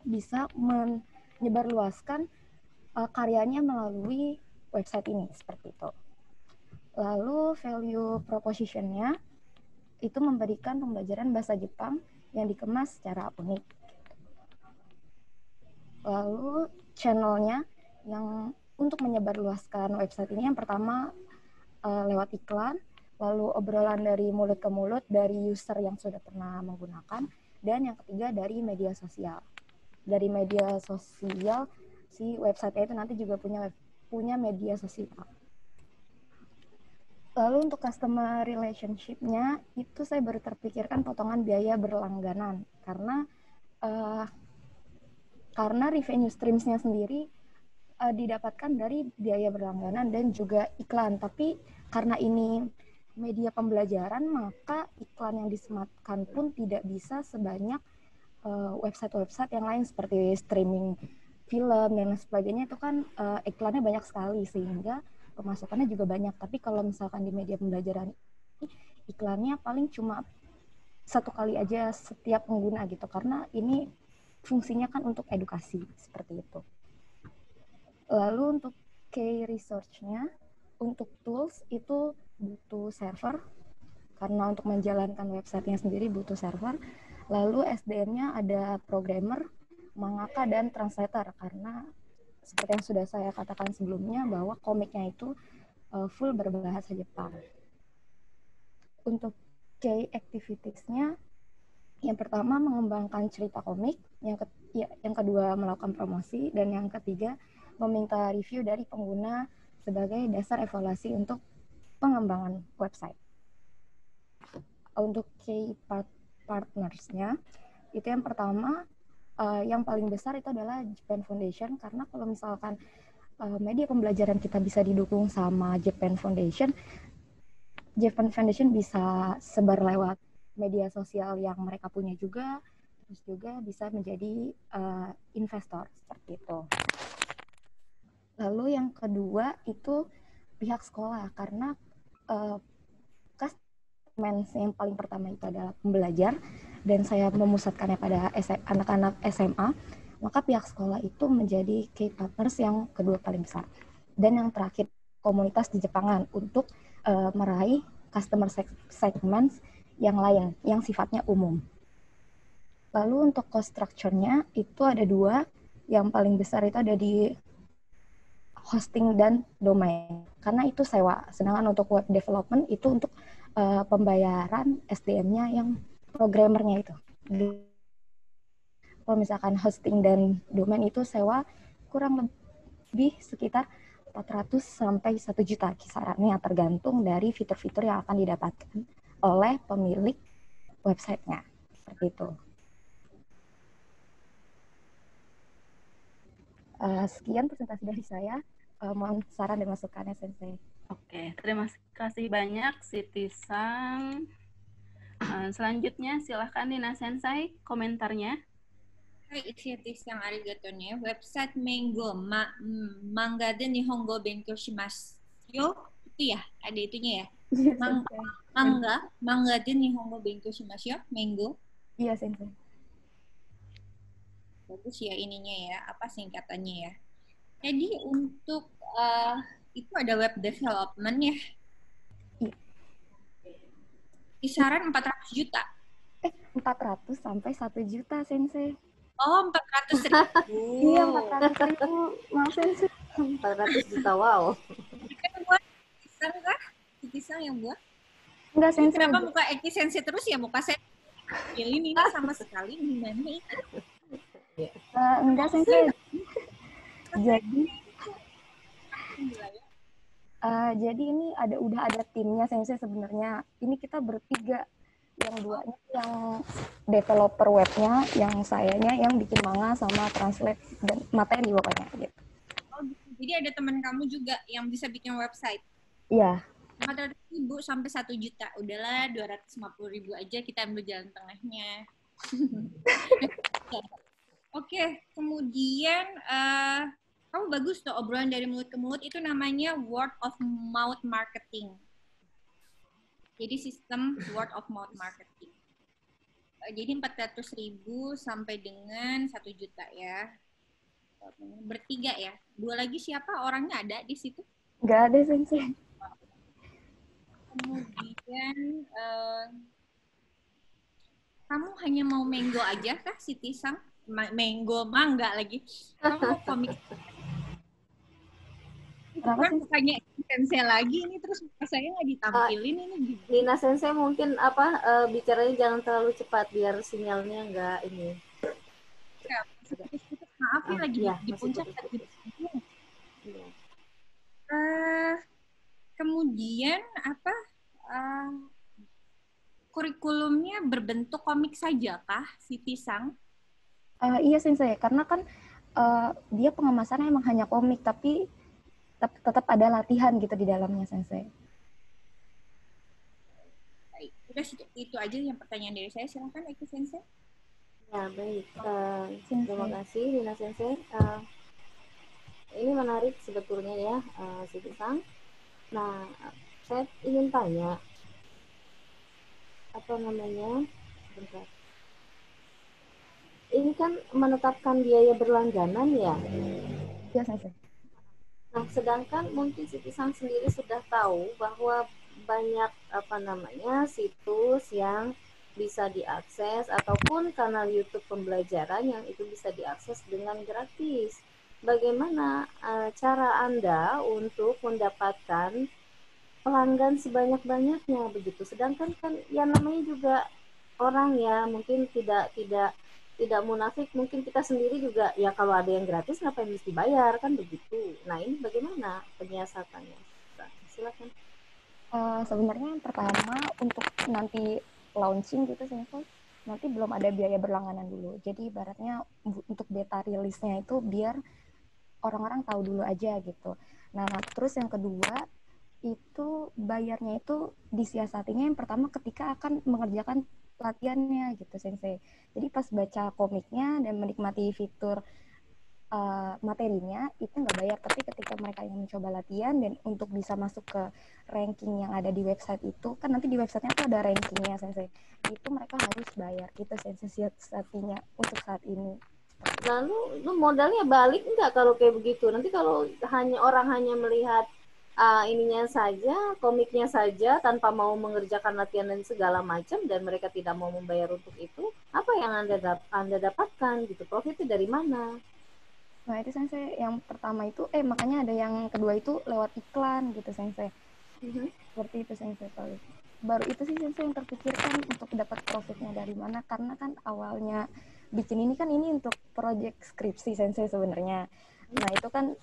bisa menyebarluaskan karyanya melalui website ini. Seperti itu. Lalu value proposition-nya itu memberikan pembelajaran bahasa Jepang yang dikemas secara unik. Lalu channel-nya yang untuk menyebarluaskan website ini, yang pertama lewat iklan, lalu obrolan dari mulut ke mulut dari user yang sudah pernah menggunakan, dan yang ketiga dari media sosial. Dari media sosial, si website itu nanti juga punya media sosial. Lalu untuk customer relationship-nya, itu saya baru terpikirkan potongan biaya berlangganan. Karena revenue streams-nya sendiri didapatkan dari biaya berlangganan dan juga iklan. Tapi karena ini media pembelajaran, maka iklan yang disematkan pun tidak bisa sebanyak website-website yang lain seperti streaming film dan lain sebagainya. Itu kan iklannya banyak sekali sehingga pemasukannya juga banyak. Tapi kalau misalkan di media pembelajaran ini, iklannya paling cuma satu kali aja setiap pengguna gitu, karena ini fungsinya kan untuk edukasi, seperti itu. Lalu untuk key research-nya, untuk tools itu butuh server, karena untuk menjalankan website-nya sendiri butuh server. Lalu SDM-nya ada programmer, mangaka, dan translator, karena seperti yang sudah saya katakan sebelumnya bahwa komiknya itu full berbahasa Jepang. Untuk key activities-nya, yang pertama mengembangkan cerita komik, yang kedua melakukan promosi, dan yang ketiga meminta review dari pengguna sebagai dasar evaluasi untuk pengembangan website. Untuk key partnersnya, itu yang pertama, yang paling besar itu adalah Japan Foundation, karena kalau misalkan media pembelajaran kita bisa didukung sama Japan Foundation bisa sebar lewat media sosial yang mereka punya juga, terus juga bisa menjadi investor seperti itu. Lalu yang kedua itu pihak sekolah, karena customer yang paling pertama itu adalah pembelajar, dan saya memusatkannya pada anak-anak SMA, maka pihak sekolah itu menjadi key partners yang kedua paling besar. Dan yang terakhir, komunitas di Jepangan untuk meraih customer segments yang lain, yang sifatnya umum. Lalu untuk cost structure-nya itu ada dua, yang paling besar itu ada di hosting dan domain, karena itu sewa. Sedangkan untuk web development itu untuk pembayaran SDM-nya yang programmernya itu. Kalau misalkan hosting dan domain itu sewa kurang lebih sekitar 400 sampai 1 juta kisarannya, tergantung dari fitur-fitur yang akan didapatkan oleh pemilik websitenya. Seperti itu. Sekian presentasi dari saya. Mohon saran dan masukannya, Sensei. Oke, terima kasih banyak Siti Sang. Selanjutnya silahkan Nina Sensei komentarnya. Hai, Siti Sang arigato ne. Website Mango, manga de Nihongo benkyou shimasu yo. Itu ya, ada itunya ya. Manga de Nihongo benkyou shimasu yo, Mango. Iya, Sensei. Bagus ya ininya ya, apa singkatannya ya. Jadi untuk itu ada web development ya. Kisaran 400 juta. 400 sampai 1 juta, Sensei. Oh, 400.000. Iya, 400.000. Maaf, Sensei. 400 juta, wow. Kan buat Kisang kah? Kisang yang buat? Enggak, Sensei. Kenapa muka Eki Sensei terus ya, muka saya? Ya ini sama sekali gimana itu? Enggak, Sensei. Jadi ini udah ada timnya, Sensei. Sebenarnya ini kita bertiga, yang duanya yang developer webnya, yang sayanya yang bikin manga sama translate dan materi pokoknya gitu. Oh gitu. Jadi ada teman kamu juga yang bisa bikin website? Iya. 400.000 sampai 1 juta. Udahlah 250.000 aja, kita ambil jalan tengahnya. Oke, kemudian kamu bagus tuh obrolan dari mulut ke mulut, itu namanya word of mouth marketing. Jadi sistem word of mouth marketing. Jadi 400.000 sampai dengan 1 juta ya. Bertiga ya. Dua lagi siapa? Orangnya ada di situ? Nggak ada, Sensei. Kemudian kamu hanya mau Mango aja kah, Siti Sang? Mango, mangga lagi. Kamu mau komik? Kan bukannya Sensei lagi ini, terus muka saya nggak ditampilin ini. Nina Sensei mungkin bicaranya jangan terlalu cepat biar sinyalnya nggak ini. Ya, maaf ya lagi di puncak. Kemudian apa? Kurikulumnya berbentuk komik saja kah, Siti Sang? Iya, Sensei, karena kan dia pengemasannya emang hanya komik, tapi tetap ada latihan gitu di dalamnya, Sensei. Baik, udah itu aja yang pertanyaan dari saya. Silakan, Eki Sensei. Ya, baik. Terima kasih, Nina Sensei. Ini menarik sebetulnya ya, Siti Sang. Nah, saya ingin tanya, bentar. Ini kan menetapkan biaya berlangganan ya? Iya, Sensei. Nah, sedangkan mungkin Siti Sang sendiri sudah tahu bahwa banyak situs yang bisa diakses ataupun kanal YouTube pembelajaran yang itu bisa diakses dengan gratis. Bagaimana cara Anda untuk mendapatkan pelanggan sebanyak-banyaknya begitu? Sedangkan kan yang namanya juga orang ya mungkin tidak tidak munafik, mungkin kita sendiri juga ya kalau ada yang gratis ngapain mesti bayar kan begitu. Nah ini bagaimana penyiasatannya? Nah, silakan. Sebenarnya yang pertama untuk nanti launching gitu Sensei, nanti belum ada biaya berlangganan dulu. Jadi ibaratnya untuk beta rilisnya itu biar orang-orang tahu dulu aja gitu. Nah, terus yang kedua itu bayarnya itu disiasatinya yang pertama ketika akan mengerjakan latihannya gitu Sensei. Jadi pas baca komiknya dan menikmati fitur materinya itu nggak bayar, tapi ketika mereka yang mencoba latihan dan untuk bisa masuk ke ranking yang ada di website itu kan nanti di websitenya tuh ada rankingnya Sensei, itu mereka harus bayar gitu Sensei siasatinya untuk saat ini. Lalu modalnya balik nggak kalau kayak begitu? Nanti kalau orang hanya melihat ininya saja, komiknya saja tanpa mau mengerjakan latihan dan segala macam dan mereka tidak mau membayar untuk itu, apa yang Anda dapatkan gitu? Profitnya dari mana? Nah itu Sensei yang pertama itu makanya ada yang kedua itu lewat iklan gitu Sensei. Seperti itu Sensei paling. Baru itu sih Sensei yang terpikirkan untuk dapat profitnya dari mana, karena kan awalnya bikin ini kan ini untuk proyek skripsi Sensei sebenarnya. Nah itu kan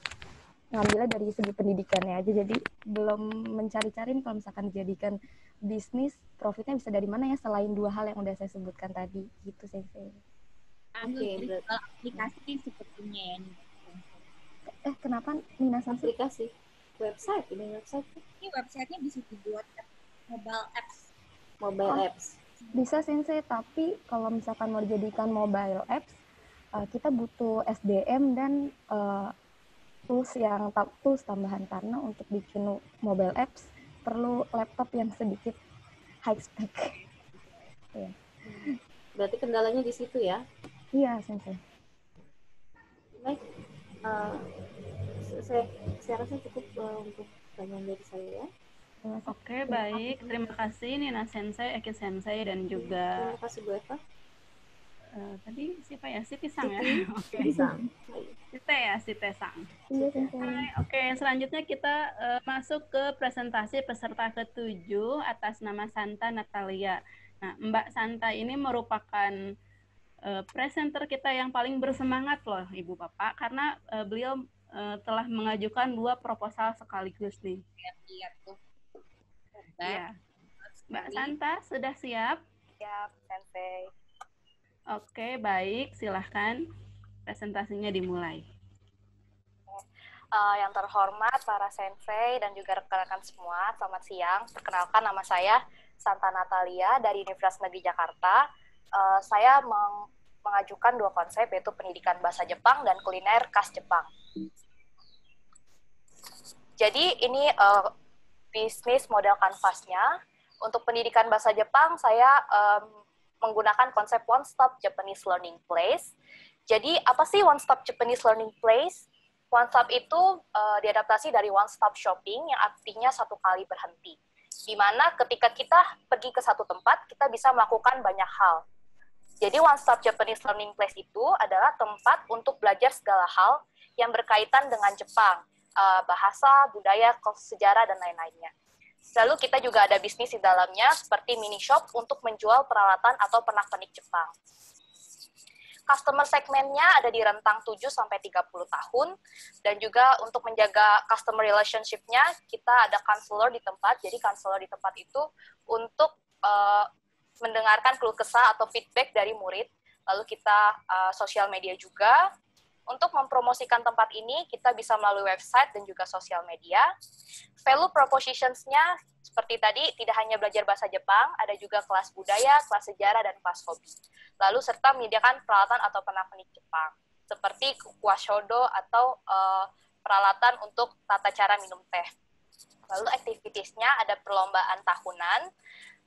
ngambilnya dari segi pendidikannya aja, jadi belum mencari-cari kalau misalkan dijadikan bisnis profitnya bisa dari mana ya selain dua hal yang udah saya sebutkan tadi gitu Sensei. Oke, aplikasi sepertinya ya. Kenapa Nina Sensei? Aplikasi website ini websitenya bisa dibuat mobile apps. Apps bisa Sensei, tapi kalau misalkan mau dijadikan mobile apps kita butuh SDM dan tools tambahan, karena untuk bikin mobile apps perlu laptop yang sedikit high spec. Ya. Berarti kendalanya di situ ya? Iya Sensei. Baik, saya rasa cukup untuk pertanyaan dari saya ya. Oke, baik. Terima kasih Nina Sensei, Eki Sensei, dan juga... Terima kasih Bu Eva. Tadi siapa ya? Siti Sang ya? Oke. Site Sang. Iya, Sensei. Oke, selanjutnya kita masuk ke presentasi peserta ke-7 atas nama Santa Natalia. Nah, Mbak Santa ini merupakan presenter kita yang paling bersemangat loh, Ibu Bapak, karena beliau telah mengajukan 2 proposal sekaligus nih. Iya tuh. Ya. Mbak Santa sudah siap? Siap, Sensei. Oke, baik. Silahkan presentasinya dimulai. Yang terhormat para Sensei dan juga rekan-rekan semua, selamat siang. Perkenalkan, nama saya Santa Natalia dari Universitas Negeri Jakarta. Saya mengajukan 2 konsep, yaitu pendidikan bahasa Jepang dan kuliner khas Jepang. Jadi ini bisnis model kanvasnya. Untuk pendidikan bahasa Jepang, saya menggunakan konsep One Stop Japanese Learning Place. Jadi apa sih One Stop Japanese Learning Place? One Stop itu diadaptasi dari One Stop Shopping, yang artinya satu kali berhenti. Di mana ketika kita pergi ke satu tempat, kita bisa melakukan banyak hal. Jadi One Stop Japanese Learning Place itu adalah tempat untuk belajar segala hal yang berkaitan dengan Jepang, bahasa, budaya, sejarah, dan lain-lainnya. Lalu kita juga ada bisnis di dalamnya seperti mini shop untuk menjual peralatan atau pernak-pernik Jepang. Customer segmennya ada di rentang 7-30 tahun, dan juga untuk menjaga customer relationship-nya, kita ada counselor di tempat. Jadi counselor di tempat itu untuk mendengarkan keluh kesah atau feedback dari murid. Lalu kita sosial media juga. Untuk mempromosikan tempat ini, kita bisa melalui website dan juga sosial media. Value propositions-nya, seperti tadi, tidak hanya belajar bahasa Jepang, ada juga kelas budaya, kelas sejarah, dan kelas hobi. Lalu serta menyediakan peralatan atau pernak-pernik Jepang, seperti kwashodo atau peralatan untuk tata cara minum teh. Lalu activities-nya ada perlombaan tahunan,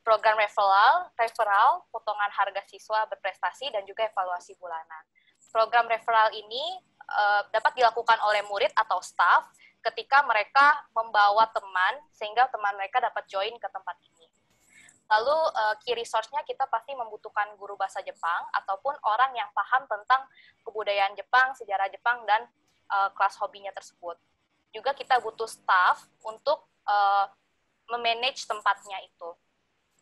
program referral, potongan harga siswa berprestasi, dan juga evaluasi bulanan. Program referral ini dapat dilakukan oleh murid atau staff ketika mereka membawa teman, sehingga teman mereka dapat join ke tempat ini. Lalu key resource-nya kita pasti membutuhkan guru bahasa Jepang ataupun orang yang paham tentang kebudayaan Jepang, sejarah Jepang, dan kelas hobinya tersebut. Juga kita butuh staff untuk memanage tempatnya itu.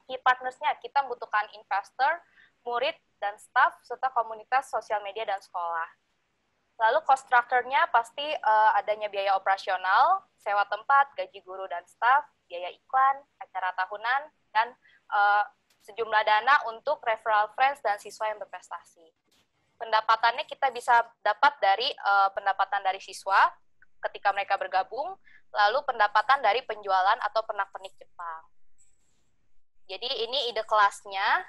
Key partners-nya kita membutuhkan investor, murid dan staf, serta komunitas sosial media dan sekolah. Lalu cost structure-nya pasti adanya biaya operasional, sewa tempat, gaji guru dan staf, biaya iklan, acara tahunan, dan sejumlah dana untuk referral friends dan siswa yang berprestasi. Pendapatannya kita bisa dapat dari pendapatan dari siswa ketika mereka bergabung, lalu pendapatan dari penjualan atau pernak-pernik Jepang. Jadi ini ide kelasnya,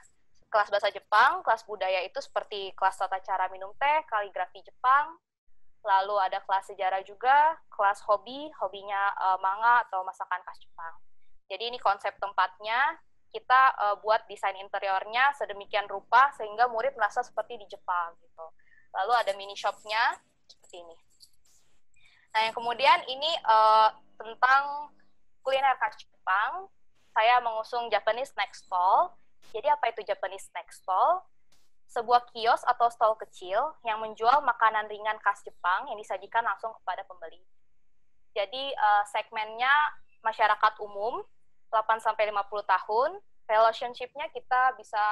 kelas bahasa Jepang, kelas budaya itu seperti kelas tata cara minum teh, kaligrafi Jepang, lalu ada kelas sejarah juga, kelas hobinya manga atau masakan khas Jepang. Jadi ini konsep tempatnya, kita buat desain interiornya sedemikian rupa sehingga murid merasa seperti di Jepang gitu. Lalu ada mini shopnya seperti ini. Nah yang kemudian ini tentang kuliner khas Jepang, saya mengusung Japanese Snack Stall. Jadi apa itu Japanese Snack Stall? Sebuah kios atau stall kecil yang menjual makanan ringan khas Jepang yang disajikan langsung kepada pembeli. Jadi segmennya masyarakat umum 8-50 tahun, relationship-nya kita bisa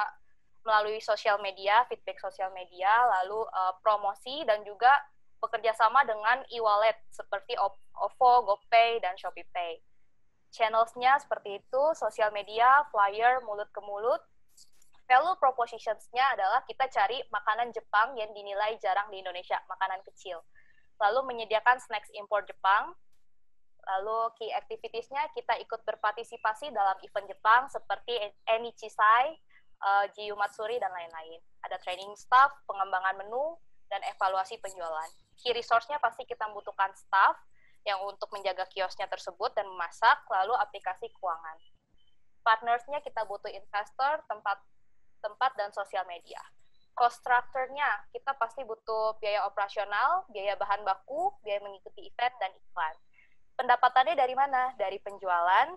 melalui sosial media, feedback sosial media, lalu promosi dan juga bekerja sama dengan e-wallet seperti OVO, GoPay, dan ShopeePay. Channels-nya seperti itu, sosial media, flyer, mulut ke mulut. Value propositions-nya adalah kita cari makanan Jepang yang dinilai jarang di Indonesia, makanan kecil. Lalu menyediakan snacks impor Jepang. Lalu key activities-nya kita ikut berpartisipasi dalam event Jepang seperti Enichisai, Jiu Matsuri, dan lain-lain. Ada training staff, pengembangan menu, dan evaluasi penjualan. Key resource-nya pasti kita membutuhkan staff yang untuk menjaga kiosnya tersebut dan memasak, lalu aplikasi keuangan. Partners-nya kita butuh investor, tempat dan sosial media. Cost structure-nya, kita pasti butuh biaya operasional, biaya bahan baku, biaya mengikuti event, dan iklan. Pendapatannya dari mana? Dari penjualan,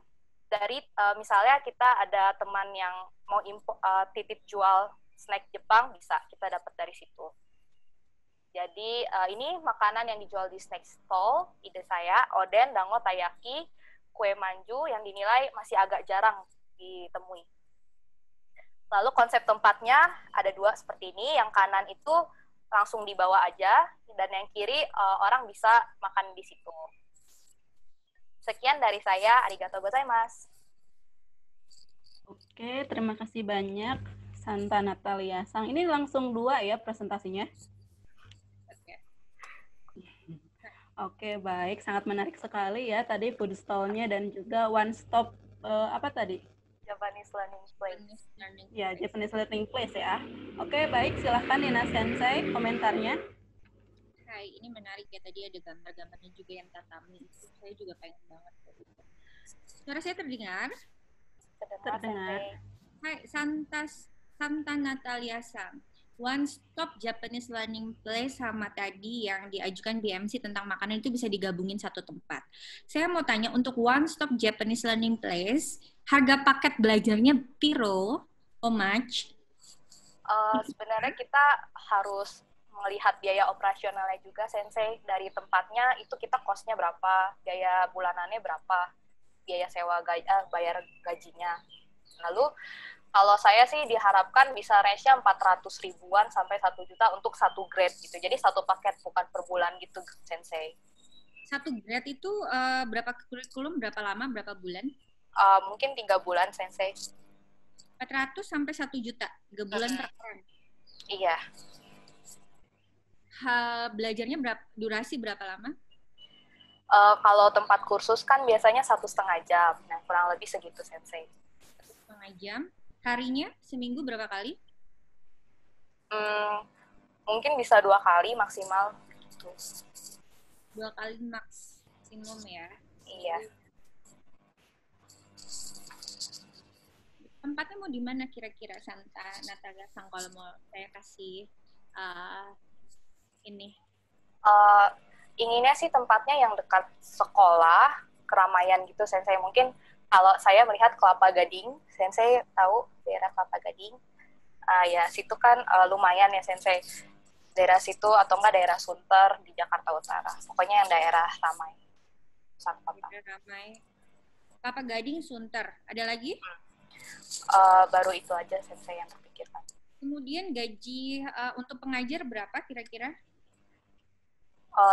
dari misalnya kita ada teman yang mau titip jual snack Jepang, bisa kita dapat dari situ. Jadi ini makanan yang dijual di snack stall, ide saya, oden, dango, taiyaki, kue manju yang dinilai masih agak jarang ditemui. Lalu konsep tempatnya ada dua seperti ini, yang kanan itu langsung dibawa aja, dan yang kiri orang bisa makan di situ. Sekian dari saya, arigatou gozaimasu. Oke, terima kasih banyak Santa Natalia Sang. Ini langsung 2 ya presentasinya? Oke, baik. Sangat menarik sekali ya tadi food stall-nya dan juga one stop, apa tadi? Japanese Learning Place. Ya, Japanese Learning Place ya. Oke, baik. Silahkan Nina Sensei, komentarnya. Hai, ini menarik ya. Tadi ada gambar-gambarnya juga yang tatami. Itu saya juga pengen banget. Suara saya terdengar? Terdengar. Hai, Santa Natalia Sang. One Stop Japanese Learning Place sama tadi yang diajukan BMC tentang makanan itu bisa digabungin satu tempat. Saya mau tanya, untuk One Stop Japanese Learning Place, harga paket belajarnya piro? How much? Sebenarnya kita harus melihat biaya operasionalnya juga, Sensei. Dari tempatnya itu kita cost-nya berapa, biaya bulanannya berapa, biaya sewa bayar gajinya. Lalu kalau saya sih diharapkan bisa range-nya 400 ribuan sampai 1 juta untuk satu grade gitu. Jadi satu paket, bukan per bulan gitu, Sensei. Satu grade itu berapa kurikulum, berapa lama, berapa bulan? Mungkin 3 bulan, Sensei. 400 sampai 1 juta, 3 bulan per orang. Iya. Belajarnya durasi berapa lama? Kalau tempat kursus kan biasanya 1,5 jam. Nah, kurang lebih segitu, Sensei. 1,5 jam. Harinya seminggu berapa kali? Mungkin bisa 2 kali maksimal. Gitu. 2 kali maksimum ya? Iya. Tempatnya mau di mana kira-kira, Santa Natalia Sang, kalau mau saya kasih ini? Inginnya sih tempatnya yang dekat sekolah, keramaian gitu, Sensei. Mungkin kalau saya melihat Kelapa Gading, Sensei tahu daerah Kelapa Gading? Ya, situ kan lumayan ya, Sensei. Daerah situ atau enggak daerah Sunter di Jakarta Utara. Pokoknya yang daerah ramai. Daerah ramai. Kelapa Gading, Sunter. Ada lagi? Baru itu aja, Sensei, yang terpikirkan. Kemudian gaji untuk pengajar berapa kira-kira?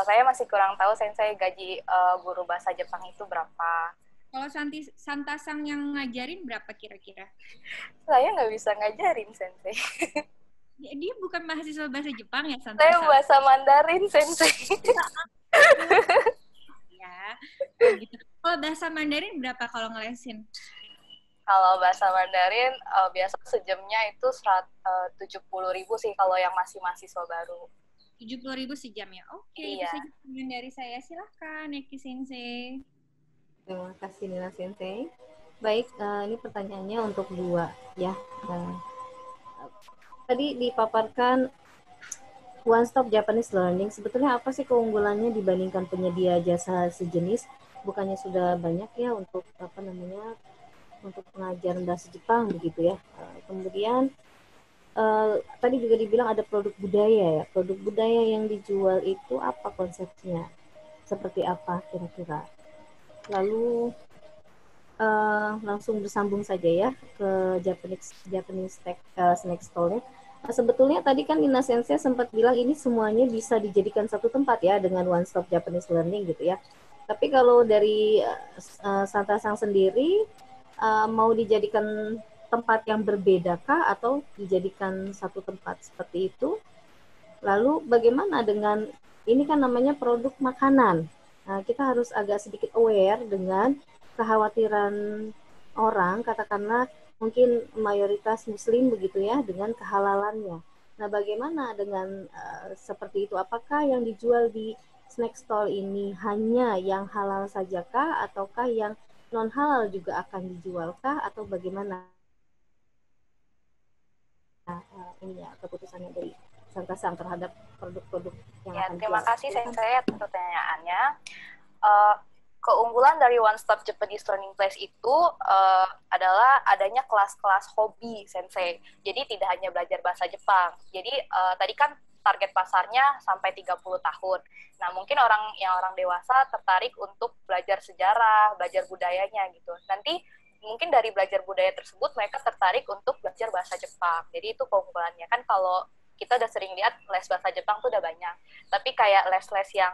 Saya masih kurang tahu, Sensei, gaji guru bahasa Jepang itu berapa. Kalau Santasang yang ngajarin berapa kira-kira? Saya nggak bisa ngajarin, Sensei. Dia bukan mahasiswa bahasa Jepang ya, Santasang? Saya bahasa Mandarin, Sensei. Ya, gitu. Kalau bahasa Mandarin berapa kalau ngelesin? Kalau bahasa Mandarin biasa sejamnya itu 70.000 sih kalau yang masih mahasiswa baru. 70.000 sejam ya. Oke, iya. Itu saja pertanyaan dari saya. Silakan, Eki Sensei. Terima kasih Nina Sensei. Baik, ini pertanyaannya untuk dua ya. Tadi dipaparkan One Stop Japanese Learning. Sebetulnya apa sih keunggulannya dibandingkan penyedia jasa sejenis? Bukannya sudah banyak ya untuk untuk pengajaran bahasa Jepang begitu ya. Kemudian tadi juga dibilang ada produk budaya ya. Produk budaya yang dijual itu apa konsepnya? Seperti apa kira-kira? Lalu langsung bersambung saja ya ke Japanese snack stall-nya. Sebetulnya tadi kan Nina Sensei sempat bilang ini semuanya bisa dijadikan satu tempat ya dengan One Stop Japanese Learning gitu ya. Tapi kalau dari Santasang sendiri mau dijadikan tempat yang berbedakah atau dijadikan satu tempat seperti itu? Lalu bagaimana dengan ini kan namanya produk makanan. Kita harus agak sedikit aware dengan kekhawatiran orang, katakanlah mungkin mayoritas muslim begitu ya, dengan kehalalannya. Nah, bagaimana dengan seperti itu? Apakah yang dijual di snack stall ini hanya yang halal sajakah ataukah yang non halal juga akan dijualkah atau bagaimana? Ini ya keputusannya dari Santasang terhadap produk-produk yang akan terima dijual. kasih Sensei atas pertanyaannya. Keunggulan dari One Stop Japanese Learning Place itu adalah adanya kelas-kelas hobi, Sensei. Jadi tidak hanya belajar bahasa Jepang. Jadi tadi kan target pasarnya sampai 30 tahun. Nah, mungkin orang dewasa tertarik untuk belajar sejarah, belajar budayanya gitu. Nanti mungkin dari belajar budaya tersebut mereka tertarik untuk belajar bahasa Jepang. Jadi itu keunggulannya. Kan kalau kita udah sering lihat les bahasa Jepang tuh udah banyak. Tapi kayak les-les yang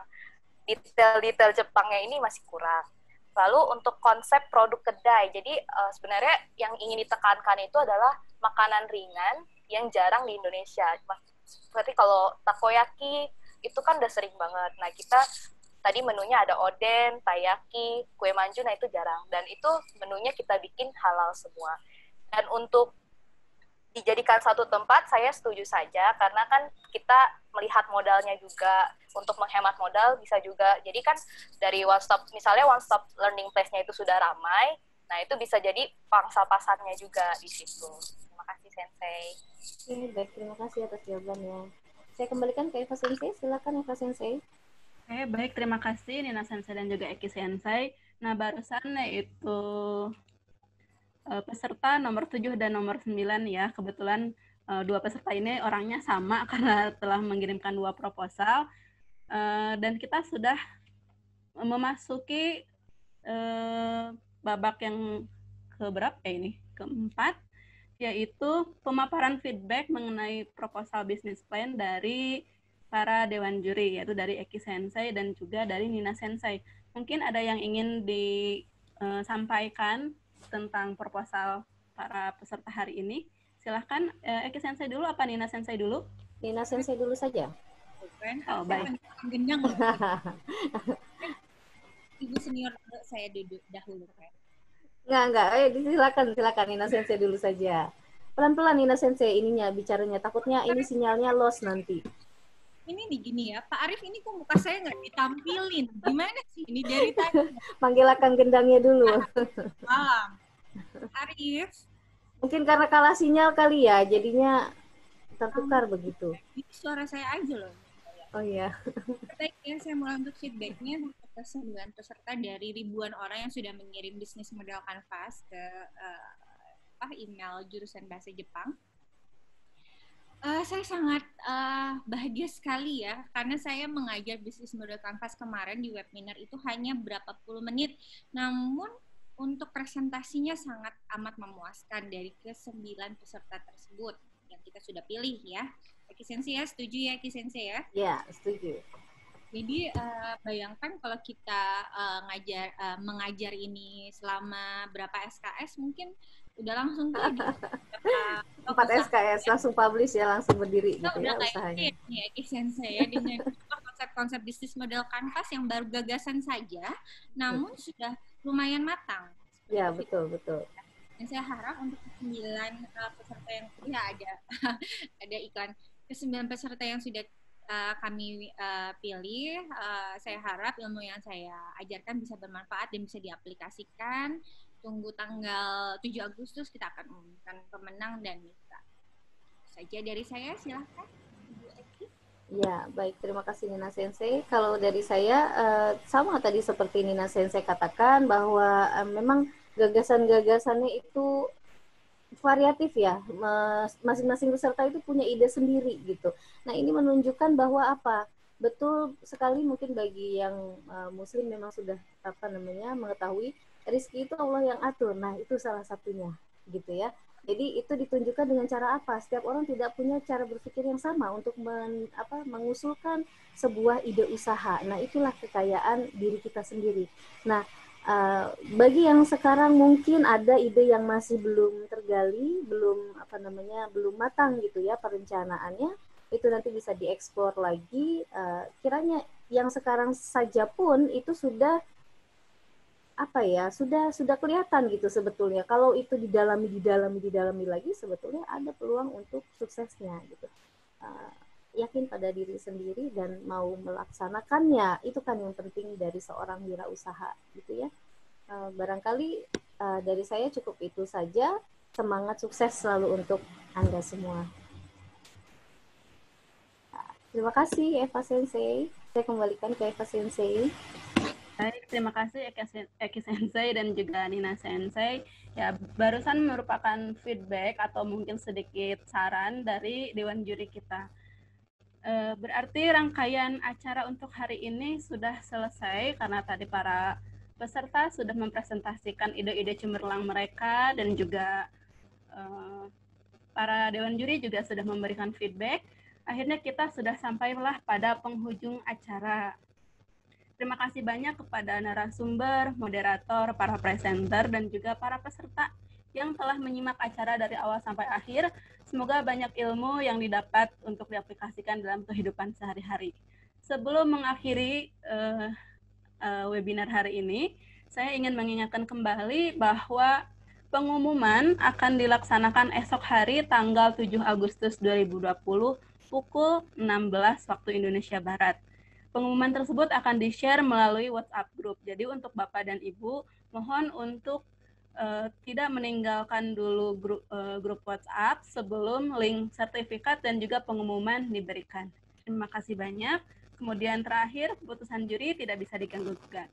detail-detail Jepangnya ini masih kurang. Lalu untuk konsep produk kedai, jadi sebenarnya yang ingin ditekankan itu adalah makanan ringan yang jarang di Indonesia. Seperti kalau takoyaki itu kan udah sering banget. Nah, kita tadi menunya ada oden, taiyaki, kue manju, nah itu jarang. Dan itu menunya kita bikin halal semua. Dan untuk dijadikan satu tempat, saya setuju saja, karena kan kita melihat modalnya juga, untuk menghemat modal bisa juga. Jadi kan dari misalnya One Stop Learning Place-nya itu sudah ramai, nah itu bisa jadi pangsa pasarnya juga di situ. Terima kasih, Sensei. Baik, terima kasih atas jawabannya. Saya kembalikan ke Eva Sensei, silakan Eva Sensei. Baik, terima kasih Nina Sensei dan juga Eki Sensei. Nah, barusan itu peserta nomor 7 dan nomor 9 ya. Kebetulan dua peserta ini orangnya sama karena telah mengirimkan 2 proposal. Dan kita sudah memasuki babak yang keberapa ini? Keempat, yaitu pemaparan feedback mengenai proposal business plan dari para dewan juri, yaitu dari Eki Sensei dan juga dari Nina Sensei. Mungkin ada yang ingin disampaikan tentang proposal para peserta hari ini. Silahkan Eki Sensei dulu, apa Nina Sensei dulu? Nina Sensei dulu saja. Oh, baik. Gendang. Ibu senior saya duduk dahulu, kan? Enggak. Silakan Nina Sensei dulu saja. Pelan-pelan Nina Sensei ininya bicaranya, takutnya ini sinyalnya lost nanti. Ini nih gini ya, Pak Arif ini kok muka saya nggak ditampilin. Gimana sih ini dari tadi? Panggil akan gendangnya dulu. Arif. Mungkin karena kalah sinyal kali ya, jadinya tertukar begitu. Ini suara saya aja loh. Oh iya. Baik ya, saya mulai untuk feedbacknya untuk 9 peserta dari ribuan orang yang sudah mengirim bisnis model Canvas ke email jurusan bahasa Jepang. Saya sangat bahagia sekali ya, karena saya mengajar bisnis model Canvas kemarin di webinar itu hanya berapa puluh menit, namun untuk presentasinya sangat amat memuaskan dari ke-9 peserta tersebut. yang kita sudah pilih ya. Eki Sensei ya, setuju ya Eki Sensei ya? Ya, setuju. Jadi bayangkan kalau kita mengajar ini selama berapa SKS, mungkin udah langsung tuh di 4 SKS langsung publish ya, langsung berdiri kita gitu udah ya kayak usahanya. ya Eki Sensei ya, dengan konsep-konsep bisnis model kanvas yang baru gagasan saja, namun sudah lumayan matang. Ya, betul. Dan saya harap untuk 9 peserta yang ya ada iklan ke 9 peserta yang sudah kami pilih, saya harap ilmu yang saya ajarkan bisa bermanfaat dan bisa diaplikasikan. Tunggu tanggal 7 Agustus kita akan umumkan pemenang dan mitra. Saja dari saya, silahkan Ibu Eki. Ya, baik. Terima kasih Nina Sensei. Kalau dari saya, sama tadi seperti Nina Sensei katakan bahwa memang gagasan-gagasannya itu variatif ya. Masing-masing peserta itu punya ide sendiri gitu. Nah, ini menunjukkan bahwa apa? Betul sekali mungkin bagi yang muslim memang sudah mengetahui rezeki itu Allah yang atur. Nah, itu salah satunya gitu ya. Jadi itu ditunjukkan dengan cara apa? Setiap orang tidak punya cara berpikir yang sama untuk mengusulkan sebuah ide usaha. Nah, itulah kekayaan diri kita sendiri. Nah, bagi yang sekarang mungkin ada ide yang masih belum tergali, belum matang gitu ya perencanaannya, itu nanti bisa dieksplor lagi. Kiranya yang sekarang saja pun itu sudah sudah kelihatan gitu sebetulnya. Kalau itu didalami lagi, sebetulnya ada peluang untuk suksesnya gitu. Yakin pada diri sendiri dan mau melaksanakannya, itu kan yang penting dari seorang wirausaha gitu ya. Barangkali dari saya cukup itu saja. Semangat sukses selalu untuk Anda semua. Terima kasih Eva Sensei. Saya kembalikan ke Eva Sensei. Baik, terima kasih Eki Sensei dan juga Nina Sensei. Ya, barusan merupakan feedback atau mungkin sedikit saran dari Dewan Juri kita. Berarti rangkaian acara untuk hari ini sudah selesai karena tadi para peserta sudah mempresentasikan ide-ide cemerlang mereka dan juga para Dewan Juri juga sudah memberikan feedback. Akhirnya kita sudah sampailah pada penghujung acara. Terima kasih banyak kepada narasumber, moderator, para presenter, dan juga para peserta yang telah menyimak acara dari awal sampai akhir. Semoga banyak ilmu yang didapat untuk diaplikasikan dalam kehidupan sehari-hari. Sebelum mengakhiri webinar hari ini, saya ingin mengingatkan kembali bahwa pengumuman akan dilaksanakan esok hari tanggal 7 Agustus 2020 pukul 16 waktu Indonesia Barat. Pengumuman tersebut akan di-share melalui WhatsApp group. Jadi untuk Bapak dan Ibu, mohon untuk tidak meninggalkan dulu grup WhatsApp sebelum link sertifikat dan juga pengumuman diberikan. Terima kasih banyak. Kemudian terakhir, keputusan juri tidak bisa diganggu-gugat.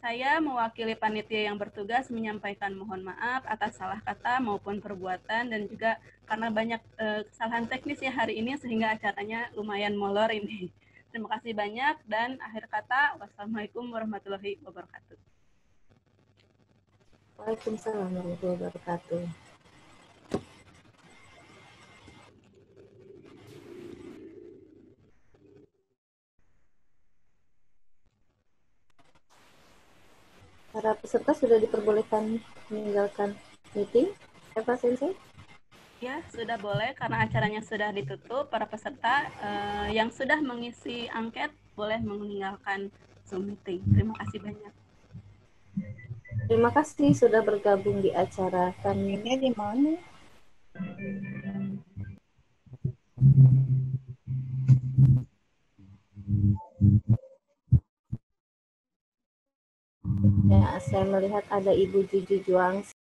Saya mewakili panitia yang bertugas menyampaikan mohon maaf atas salah kata maupun perbuatan dan juga karena banyak kesalahan teknis ya hari ini sehingga acaranya lumayan molor ini. Terima kasih banyak dan akhir kata, wassalamualaikum warahmatullahi wabarakatuh. Waalaikumsalam warahmatullahi wabarakatuh. Para peserta sudah diperbolehkan meninggalkan meeting, Eva Sensei? Ya, sudah boleh karena acaranya sudah ditutup. Para peserta yang sudah mengisi angket boleh meninggalkan Zoom meeting. Terima kasih banyak. Terima kasih sudah bergabung di acara kami. Ini di mana? Ya, saya melihat ada Ibu Juju Juang